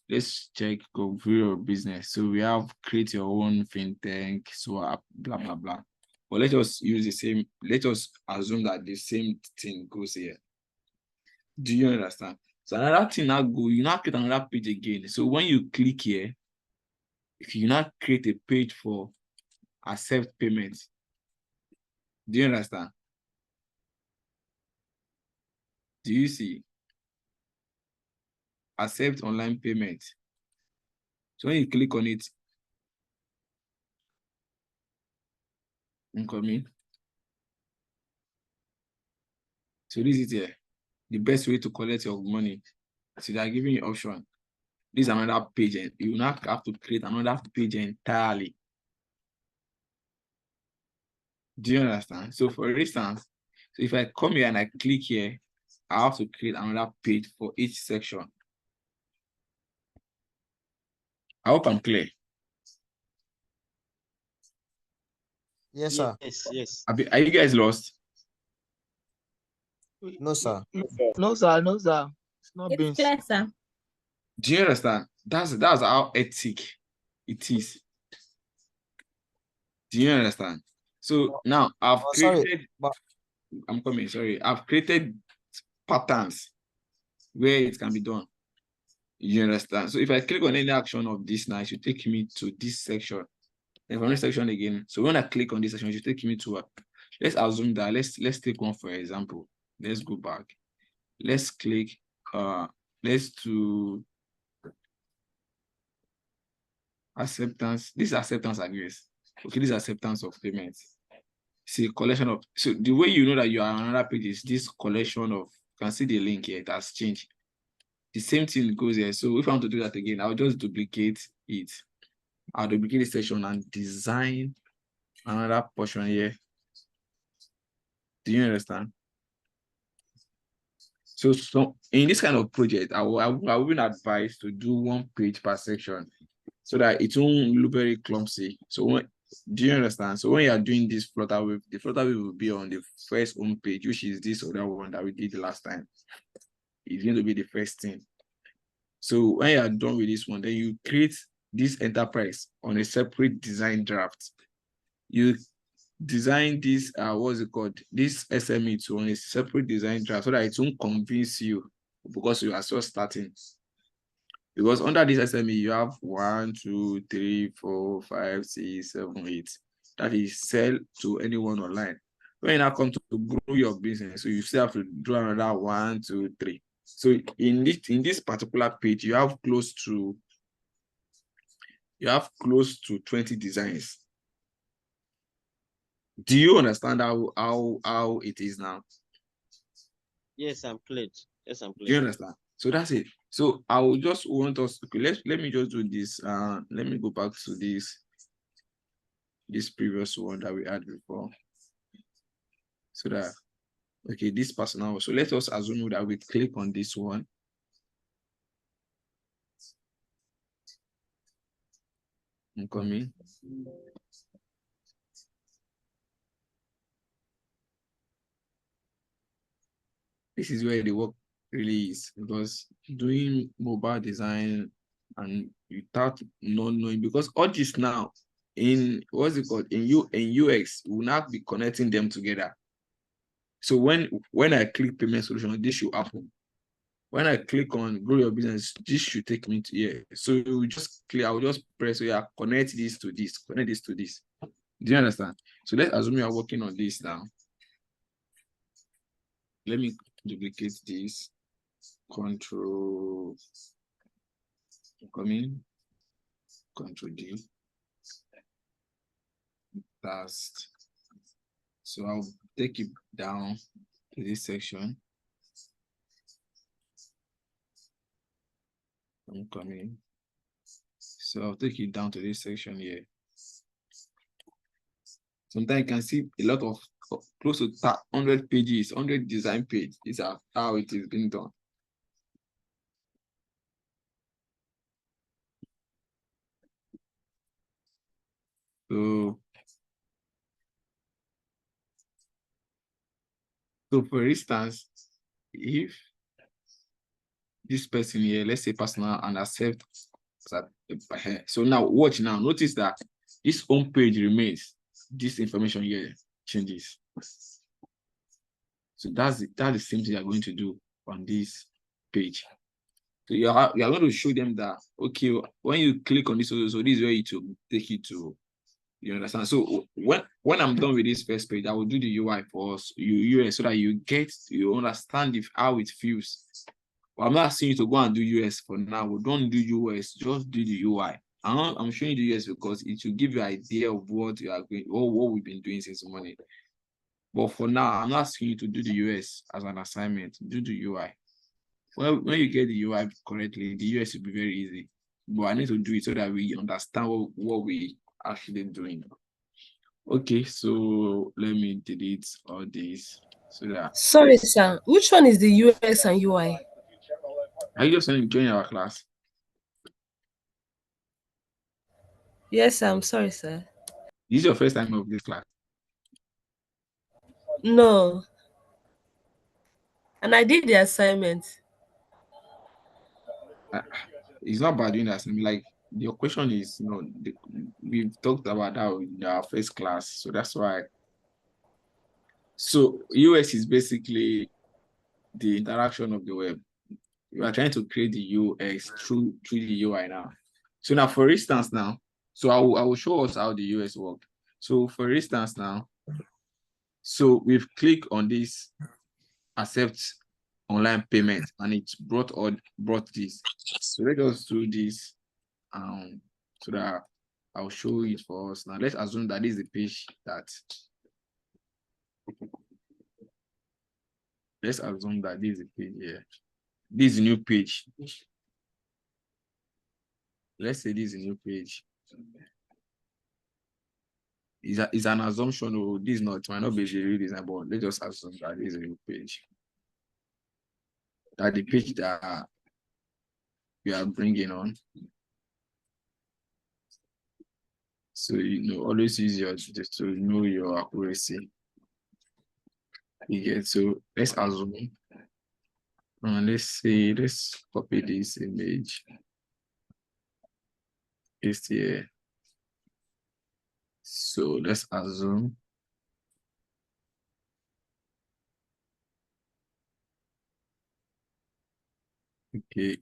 let's check go grow your business. So we have create your own fintech, swap, blah blah blah. But let us use the same, let us assume that the same thing goes here. Do you understand? So another thing now go, you now create another page again. So when you click here, if you now create a page for accept payments, do you understand? Do you see? Accept online payment. So when you click on it, incoming. So this is here. The best way to collect your money. So they are giving you option. This is another page, and you now have to create another page entirely. Do you understand? So for instance, so if I come here and I click here, I have to create another page for each section. I hope I'm clear. Yes, sir. Yes. Are you guys lost? No, sir. No, sir. It's not It's being. clear, sir. Do you understand? That's how ethic it is. Do you understand? So now I've Sorry, created, but I'm coming, sorry. I've created patterns where it can be done. You understand? So if I click on any action of this now, it should take me to this section. And from this section again. So when I click on this section, it should take me to let's assume that let's take one for example. Let's go back. Let's click let's do acceptance. This is acceptance, I guess. Okay, this is acceptance of payments. See, collection of, so the way you know that you are on another page is this collection of, you can see the link here, it has changed. The same thing goes here. So if I want to do that again, I'll just duplicate it. I'll duplicate this section and design another portion here. Do you understand? So in this kind of project, I wouldn't advise to do one page per section so that it won't look very clumsy. So do you understand? So when you are doing this flutter wave, the flutter wave will be on the first home page, which is this other one that we did the last time. It's going to be the first thing. So when you are done with this one, then you create this enterprise on a separate design draft. You design this, what's it called? This SME to on a separate design draft so that it won't convince you because you are just starting. Because under this SME, you have 1, 2, 3, 4, 5, 6, 7, 8. That is sell to anyone online. When you now come to grow your business, so you still have to do another 1, 2, 3. So in this particular page, you have close to 20 designs. Do you understand how it is now? Yes, I'm clear. Do you understand? So that's it. So I will just want us to, okay, let me just do this. Let me go back to this previous one that we had before. So that, okay, this personal. So let us assume that we click on this one. I'm coming. This is where the work really is, because doing mobile design and without not knowing, because all this now in what's it called in UX will not be connecting them together. So when I click payment solution, this should happen. When I click on grow your business, this should take me to here. So you just click, I'll just press, so yeah, connect this to this, connect this to this. Do you understand? So let's assume you are working on this now. Let me duplicate this. Control D. Last. So I'll take it down to this section. I'm coming. So I'll take it down to this section here. Sometimes you can see a lot of close to 100 pages, 100 design pages. These are how it is being done. So for instance, if this person here, let's say personal and accept that, so now watch now, notice that this home page remains, this information here changes. So that's the same thing you're going to do on this page. So you're going to show them that, okay, when you click on this, so this is where it will take you to. You understand? So when I'm done with this first page, I will do the UI for us, US, so that you understand how it feels. Well, I'm not asking you to go and do US for now. We don't do US, just do the UI. I'm showing you the US because it will give you an idea of what you are going, or what we've been doing since morning. But for now, I'm not asking you to do the US as an assignment. Do the UI. Well, when you get the UI correctly, the US will be very easy. But I need to do it so that we understand what we actually doing. Okay, so let me delete all these. So that Sorry, sir. Which one is the US and UI? are you just going to join our class? Yes, sir. I'm sorry, sir. This is your first time of this class. No. And I did the assignment. It's not about doing that. Like your question is, we've talked about that in our first class, so that's why. So UX is basically the interaction of the web. We are trying to create the UX through the UI now. So now, for instance, now, so I will show us how the UX work. So for instance, now, so we've clicked on this accept online payment, and it's brought this. So let us do this, so that I'll show it for us. Now let's assume that this is the page that. Let's assume that this is the page here. This is a new page. Let's say this is a new page. Is an assumption, or this might not be the real design, but let's just assume that this is a new page. That the page that we are bringing on. So always use your just to know your accuracy. You get, so let's assume. Let's copy this image. Paste here. So let's assume. Okay.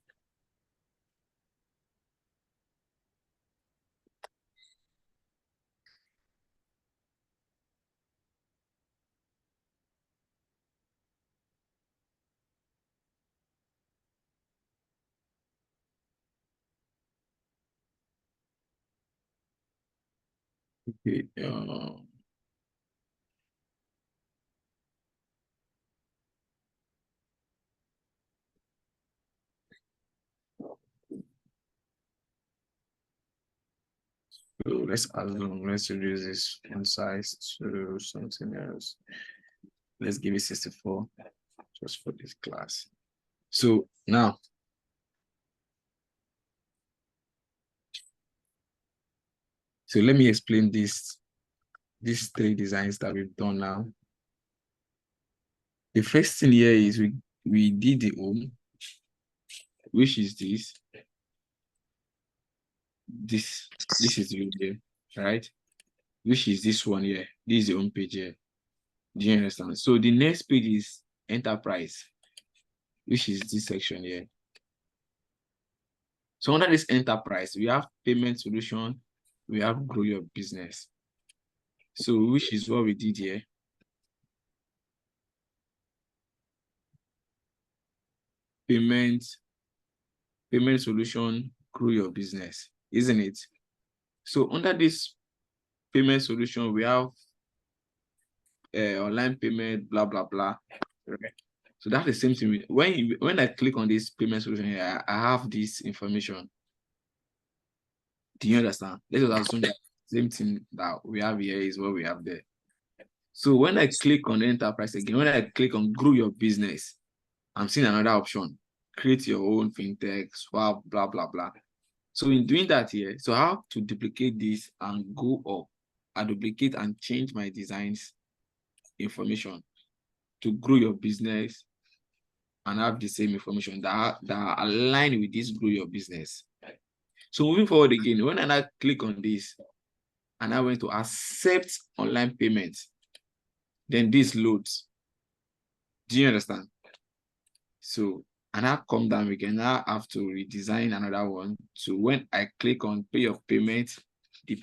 Okay. So let's assume, let's reduce this font size to something else. Let's give it 64 just for this class. So now, so let me explain these three designs that we've done now. The first thing here is we did the home, which is this. This is the here, right? Which is this one here. This is the home page here. Do you understand? So the next page is enterprise, which is this section here. So under this enterprise, we have payment solution, we have grow your business. So which is what we did here. Payment solution, grow your business, isn't it? So under this payment solution, we have online payment, blah, blah, blah. Okay. So that's the same thing. When I click on this payment solution here, I have this information. Do you understand? Let's just assume that same thing that we have here is what we have there. So when I click on the enterprise again, when I click on grow your business, I'm seeing another option. Create your own fintech, swap, blah, blah, blah. So in doing that here, so I have to duplicate this and go up. I duplicate and change my designs information to grow your business and have the same information that align with this grow your business. So moving forward again, when I now click on this and I went to accept online payment, then this loads. Do you understand? So, and I come down again, I have to redesign another one. So when I click on pay of payment, the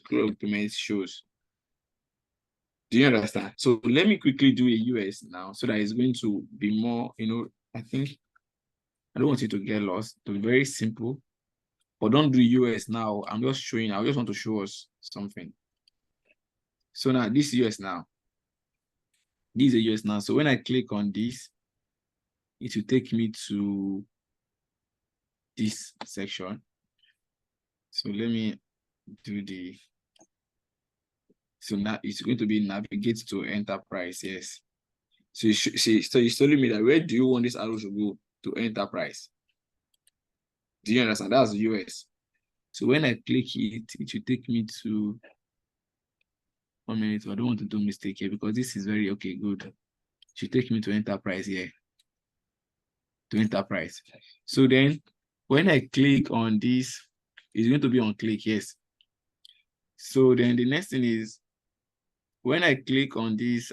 grow of payment shows. Do you understand? So let me quickly do a US now so that it's going to be more, I think I don't want you to get lost. To be very simple, but don't do US now. I'm just showing, I just want to show us something. So now this US now. This is a US now. So when I click on this, it will take me to this section. So let me do so now it's going to be navigate to enterprise, yes. So so he's telling me that where do you want this arrow to go? To enterprise. Do you understand? That's the US. So when I click it, it should take me to 1 minute. I don't want to do mistake here because this is very okay, good. It should take me to enterprise here. To enterprise. So then when I click on this, it's going to be on click, yes. So then the next thing is when I click on this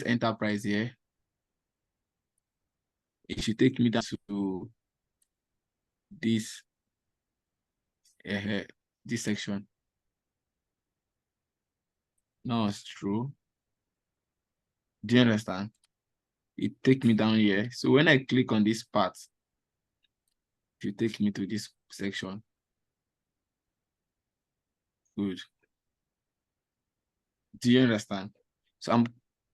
enterprise here, it should take me down to this this section. No, it's true. Do you understand? It take me down here. So when I click on this part, it will take me to this section. Good. Do you understand? So I'm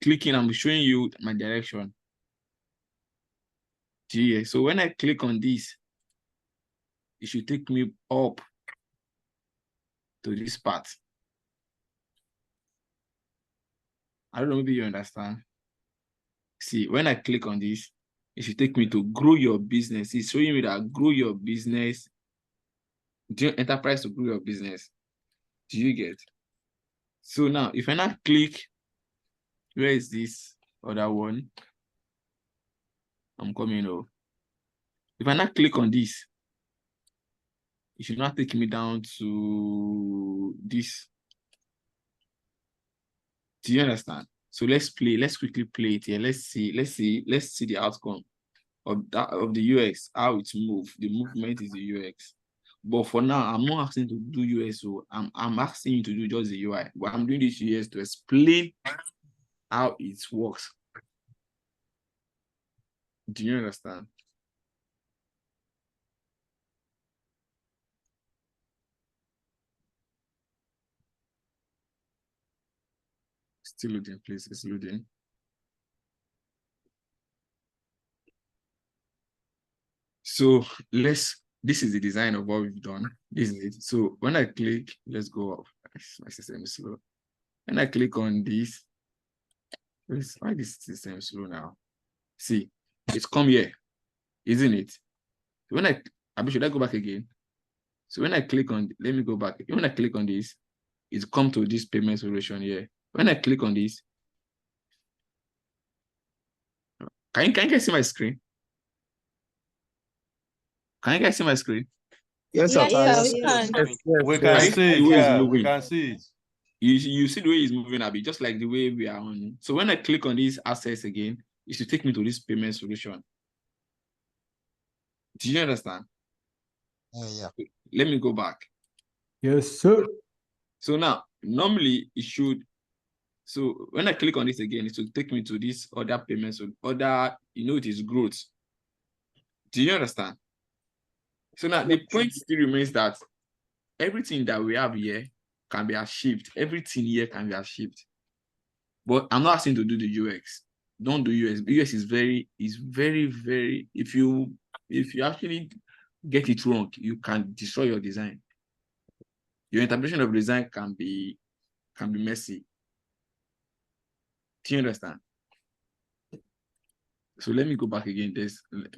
clicking, I'm showing you my direction. Do you hear? So when I click on this, it should take me up to this part. I don't know, maybe you understand. See, when I click on this, it should take me to grow your business. It's showing me that grow your business. Do you enterprise to grow your business? Do you get? So now, if I now click, where is this other one? I'm coming over. If I now click on this, it should not take me down to this. Do you understand? So let's quickly play it here. Let's see the outcome of the UX, how it moves. The movement is the UX. But for now, I'm not asking to do UX, so I'm asking you to do just the UI. But I'm doing this UX to explain how it works. Do you understand? Still loading, please. It's loading. So this is the design of what we've done. This is it. So when I click, let's go up. My system is slow. When I click on this, why this system is slow now? See, it's come here, isn't it? So when should I go back again? So when I click on, let me go back. When I click on this, it's come to this payment solution here. When I click on this, can you guys see my screen? Can you guys see my screen? Yes, sir. Yes, we can. We Can you see the way it's moving? we can see it. You see the way it's moving, Abby, just like the way we are on. So when I click on these assets again, it should take me to this payment solution. Do you understand? Yeah. Let me go back. Yes, sir. So now, normally it should. So when I click on this again, it will take me to this other payment, so it is growth. Do you understand? So now the point still remains that everything that we have here can be achieved. Everything here can be achieved. But I'm not asking to do the UX. Don't do UX. UX is very, very. If you actually get it wrong, you can destroy your design. Your interpretation of design can be messy. Do you understand? So let me go back again.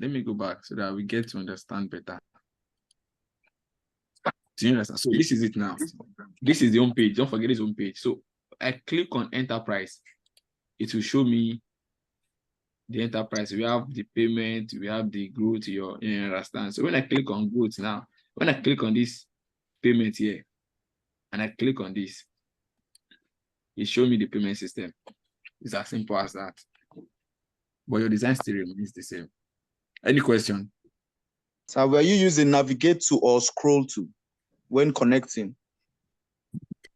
Let me go back so that we get to understand better. Do you understand? So this is it now. This is the home page. Don't forget this home page. So I click on enterprise. It will show me the enterprise. We have the payment, we have the growth, you understand? So when I click on growth now, when I click on this payment here, and I click on this, it shows me the payment system. It's as simple as that. But your design still remains the same. Any question? So were you using navigate to or scroll to when connecting?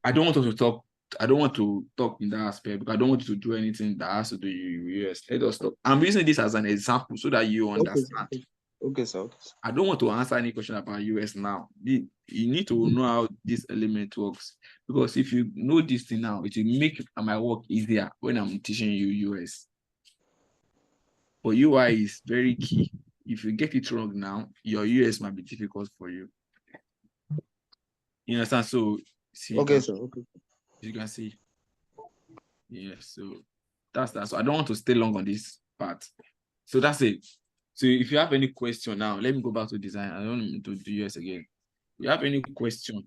I don't want to talk in that aspect because I don't want you to do anything that has to do with US. Let us stop. I'm using this as an example so that you understand. Okay, sir. I don't want to answer any question about US now. You need to know how this element works, because if you know this thing now, it will make my work easier when I'm teaching you US. But UI is very key. If you get it wrong now, your US might be difficult for you. You understand? So see, Okay, sir. Okay. you can see. Yes, so That's that. So I don't want to stay long on this part. So that's it. So if you have any question now, let me go back to design. I don't want to do US again. If you have any question,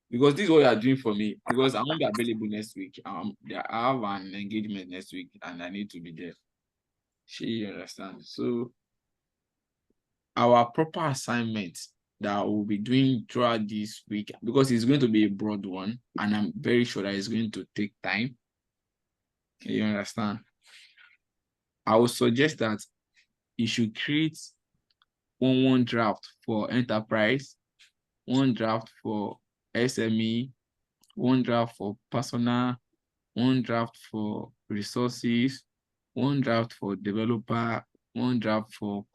because this is what you are doing for me, because I won't be available next week. I have an engagement next week and I need to be there. You understand? So our proper assignment that we'll be doing throughout this week, because it's going to be a broad one, and I'm very sure that it's going to take time. You understand? I would suggest that you should create one draft for enterprise, one draft for SME, one draft for personal, one draft for resources, one draft for developer, one draft for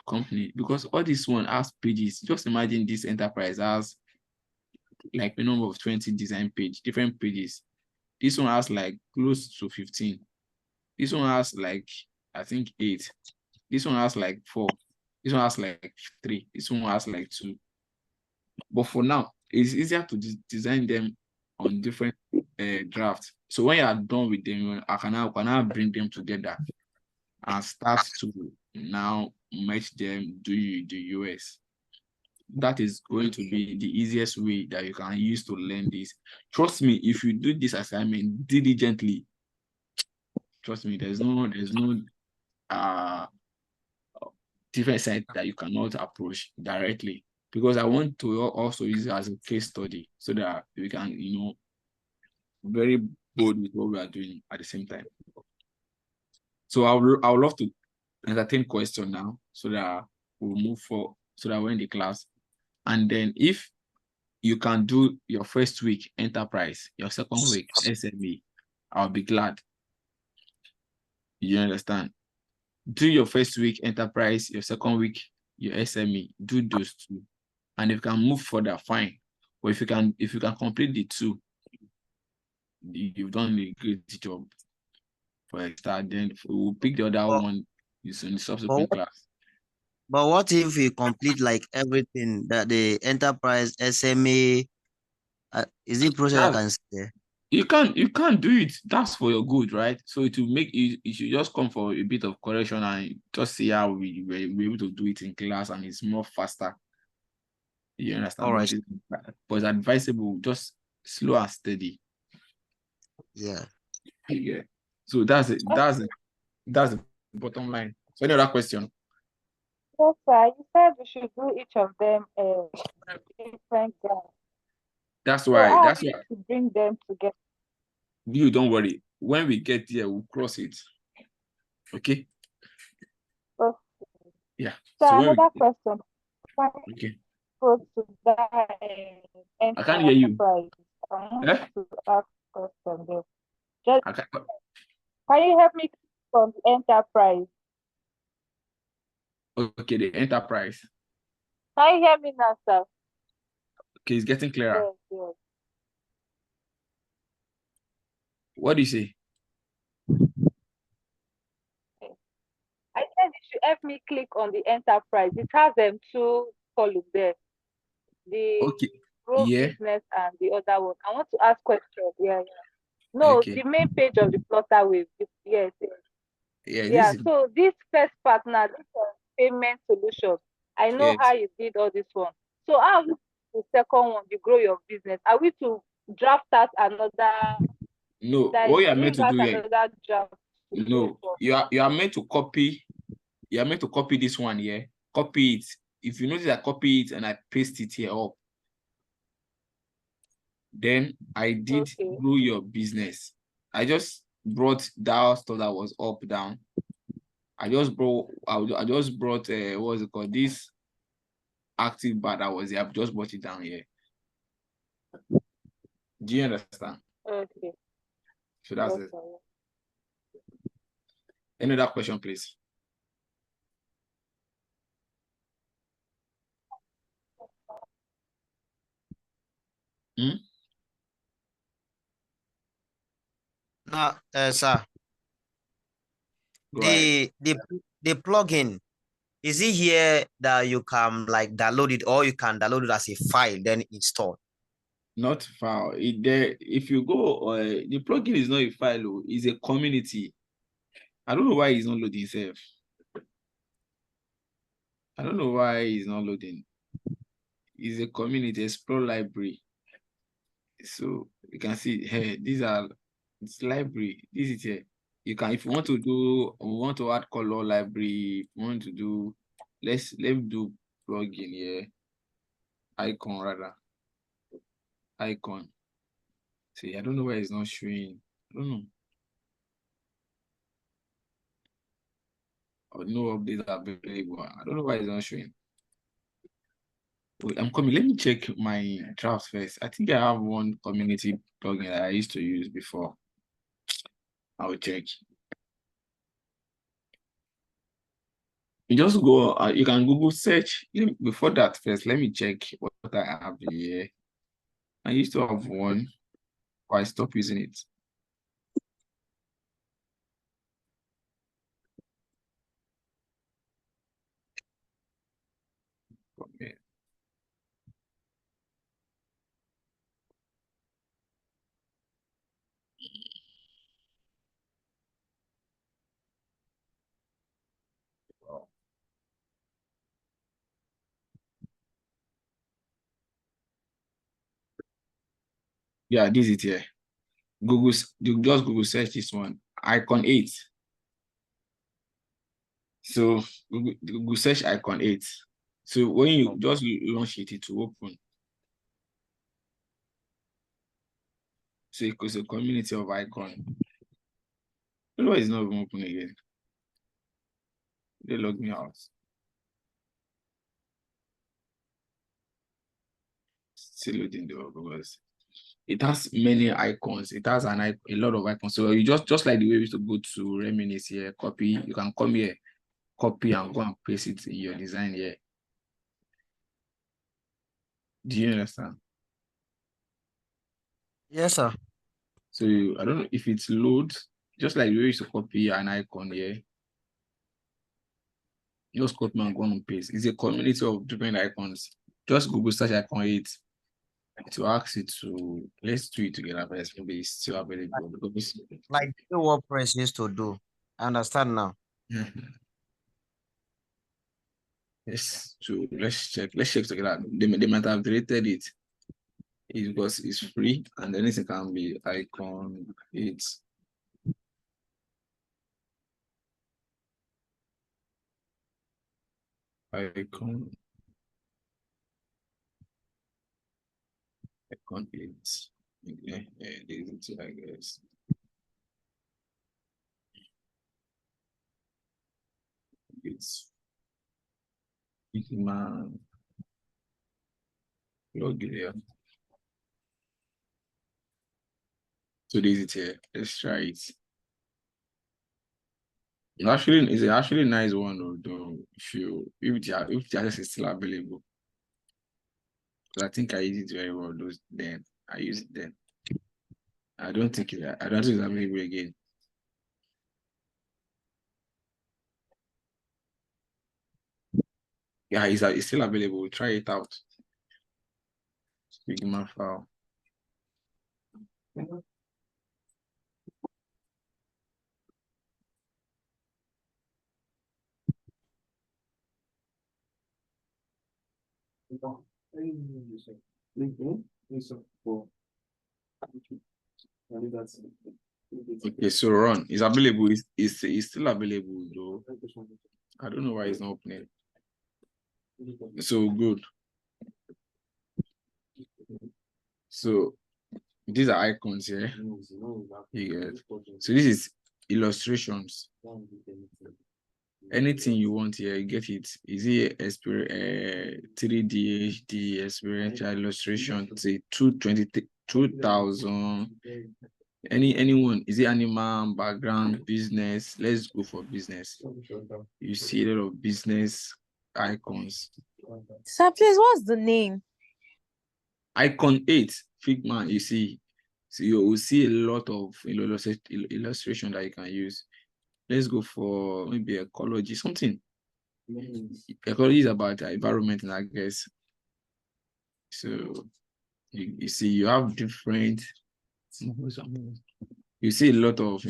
company, because all this one has pages. Just imagine this enterprise has like a number of 20 design page, different pages. This one has like close to 15. This one has like, I think 8. This one has like 4. This one has like 3. This one has like 2. But for now, it's easier to design them on different drafts. So when you are done with them, I can now bring them together and start to now match them, do the US. That is going to be the easiest way that you can use to learn this. Trust me, if you do this assignment diligently, trust me, there's no different side that you cannot approach directly, because I want to also use it as a case study so that we can, very bold with what we are doing at the same time. So I would love to entertain question now so that we'll move forward, so that we're in the class. And then if you can do your first week enterprise, your second week SME, I'll be glad. You understand? Do your first week enterprise, your second week your SME. Do those two, and if you can move further, fine. But if you can complete the 2, you've done a great job for a start. Then we'll pick the other one in the subsequent class. But what if we complete like everything that the enterprise SME? Is it process I can say? You can't do it. That's for your good, right? So it will make you should just come for a bit of correction and just see how we're able to do it in class, and it's more faster. You understand? All right. But it's advisable, just slow and steady. Yeah. Yeah. So that's it. That's the bottom line. So any other question? Yes, sir. You said we should do each of them different guys. That's why. That's why. To bring them together. You don't worry. When we get there, we'll cross it. Okay. Okay. Yeah. So another question. Okay. Go to that I can't hear you. I want to ask a question there. Can you help me from the enterprise? Okay, the enterprise. Can you hear me now, sir? Okay, it's getting clearer. Yes. What do you say? I said you should help me click on the enterprise. It has them 2 columns there. The growth business and the other one. I want to ask questions. Yeah. No, the main page of the Flutter wave. Yes. Yeah. So this first part now, this payment solution. I know how you did all this one. So how the second one, the grow your business? Are we to draft out another? No, what you are meant to do here. No, you are meant to copy. You are meant to copy this one here. Copy it. If you notice, I copy it and I paste it here up. Then I did grow your business. I just brought that stuff that was up down. I just brought what was it called? This active bar that was here. I've just brought it down here. Do you understand? Okay. So that's it. Any other question, please? Now, sir, the plugin, is it here that you can like download it, or you can download it as a file then install? Not file. If you go, the plugin is not a file, it's a community. I don't know why it's not loading itself. I don't know why it's not loading. It's a community, explore library. So you can see here, it's library. This is here. You can, if you want to add color library, if you want to do, let's do plugin here. Icon rather. Icon. See, I don't know why it's not showing. I don't know. Or no updates are available. I don't know why it's not showing. Wait, I'm coming. Let me check my drafts first. I think I have one community plugin that I used to use before. I'll check. You just go, you can Google search. Before that first, let me check what I have here. I used to have one, but I stopped using it. Okay. Yeah, this is it here. You just Google search this one, icon 8. So Google search icon 8. So when you just launch it, it will open. So it's a community of icon. I don't know why it's not even open again. They log me out. Still loading the because it has many icons. It has a lot of icons. So you just like the way we used to go to Reminisce here, copy. You can come here, copy and go and paste it in your design here. Do you understand? Yes, sir. So I don't know if it's loads, just like the way we used to copy an icon here. Just copy and go and paste. It's a community of different icons. Just Google search icon 8. To ask it to, let's do it together first. Maybe it's still available because Like the WordPress used to do. I understand now. yes. So let's check. Let's check together. They might have deleted it. It's because it's free and anything can be icon. It's icon. Icon 8. Okay, this is, I guess. It's man. Log it here. So this is it here. Let's try it. Actually, it's actually a nice one though. If the access is still available. I think I use it very well those then. I use it then. I don't think it's available again. Yeah, it's still available. Try it out. Figma file. Okay, so run. It's available. It's still available though. I don't know why it's not opening. So good. So these are icons here. You get. So this is illustrations. Anything you want here, you get it. Is it 3D HD experiential illustration? Say 2,000. Anyone? Is it animal, background, business? Let's go for business. You see a lot of business icons. Sir, please, what's the name? Icon 8, Figma, you see. So you will see a lot of illustration that you can use. Let's go for maybe ecology, something. Ecology is about environment, I guess. So you see, you have different. You see a lot of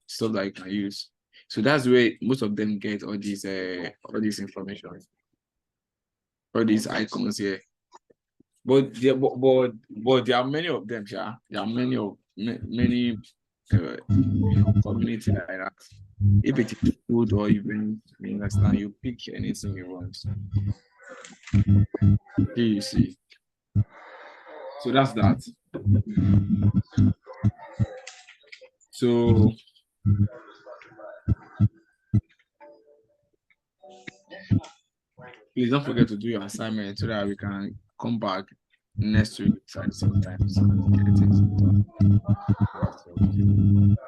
stuff that you can use. So that's where most of them get all this information, all these icons here. But there are many of them, yeah. There are many community like that. If it is food or even you understand, you pick anything you want. Here you see. So that's that. So please don't forget to do your assignment so that we can come back next week at the same time.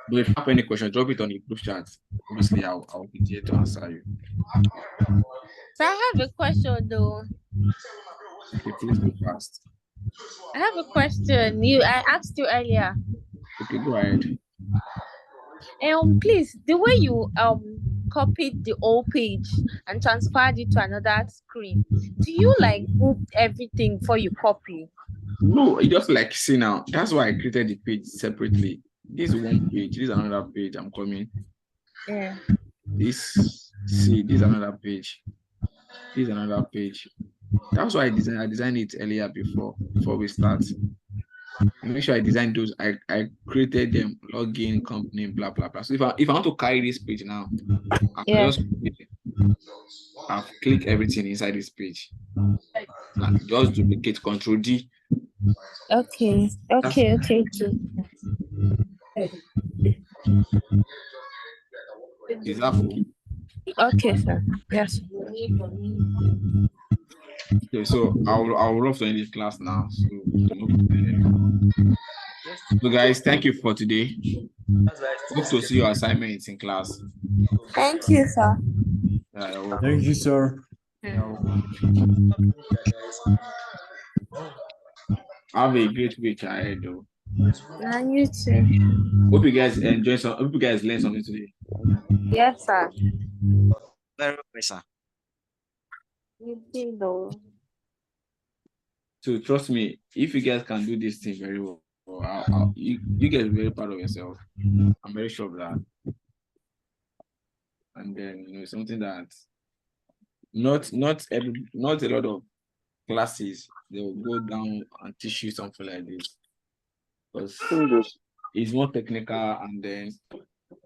But if you have any question, drop it on the group chat. Obviously, I'll be here to answer you. So I have a question though. Okay, please go fast. I have a question. I asked you earlier. Okay, go ahead. Please, the way you copied the old page and transferred it to another screen, do you like group everything before you copy? No, it just like see now. That's why I created the page separately. This is one page. This is another page. I'm coming. Yeah. This is another page. This is another page. That's why I designed it earlier before we start. Make sure I designed those. I created them, login, company, blah blah blah. So if I want to carry this page now, I've clicked everything inside this page. And just duplicate Control D. Okay. Is that cool? Okay, sir. Yes. Okay, so I'll love to end this class now. So guys, thank you for today. Hope to see your assignments in class. Thank you, sir. Thank you, sir. Have a great week ahead, though. And you too. Hope you guys enjoy some. Hope you guys learn something today. Yes, sir. Very well, sir. You too, though. So trust me, if you guys can do this thing very well, you guys are very proud of yourself. I'm very sure of that. And then something that not a lot of classes they will go down and teach you something like this, because it's more technical, and then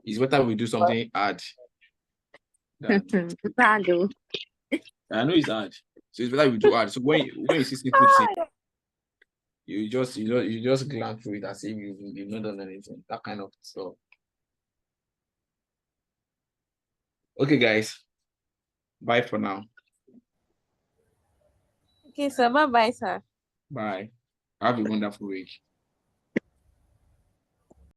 it's better we do something hard. I know it's hard, so it's better we do hard. So when you see simple thing, you just glance through it as if you've not done anything. That kind of stuff. Okay, guys. Bye for now. Okay, sir. Bye-bye, sir. Bye. Have a wonderful week.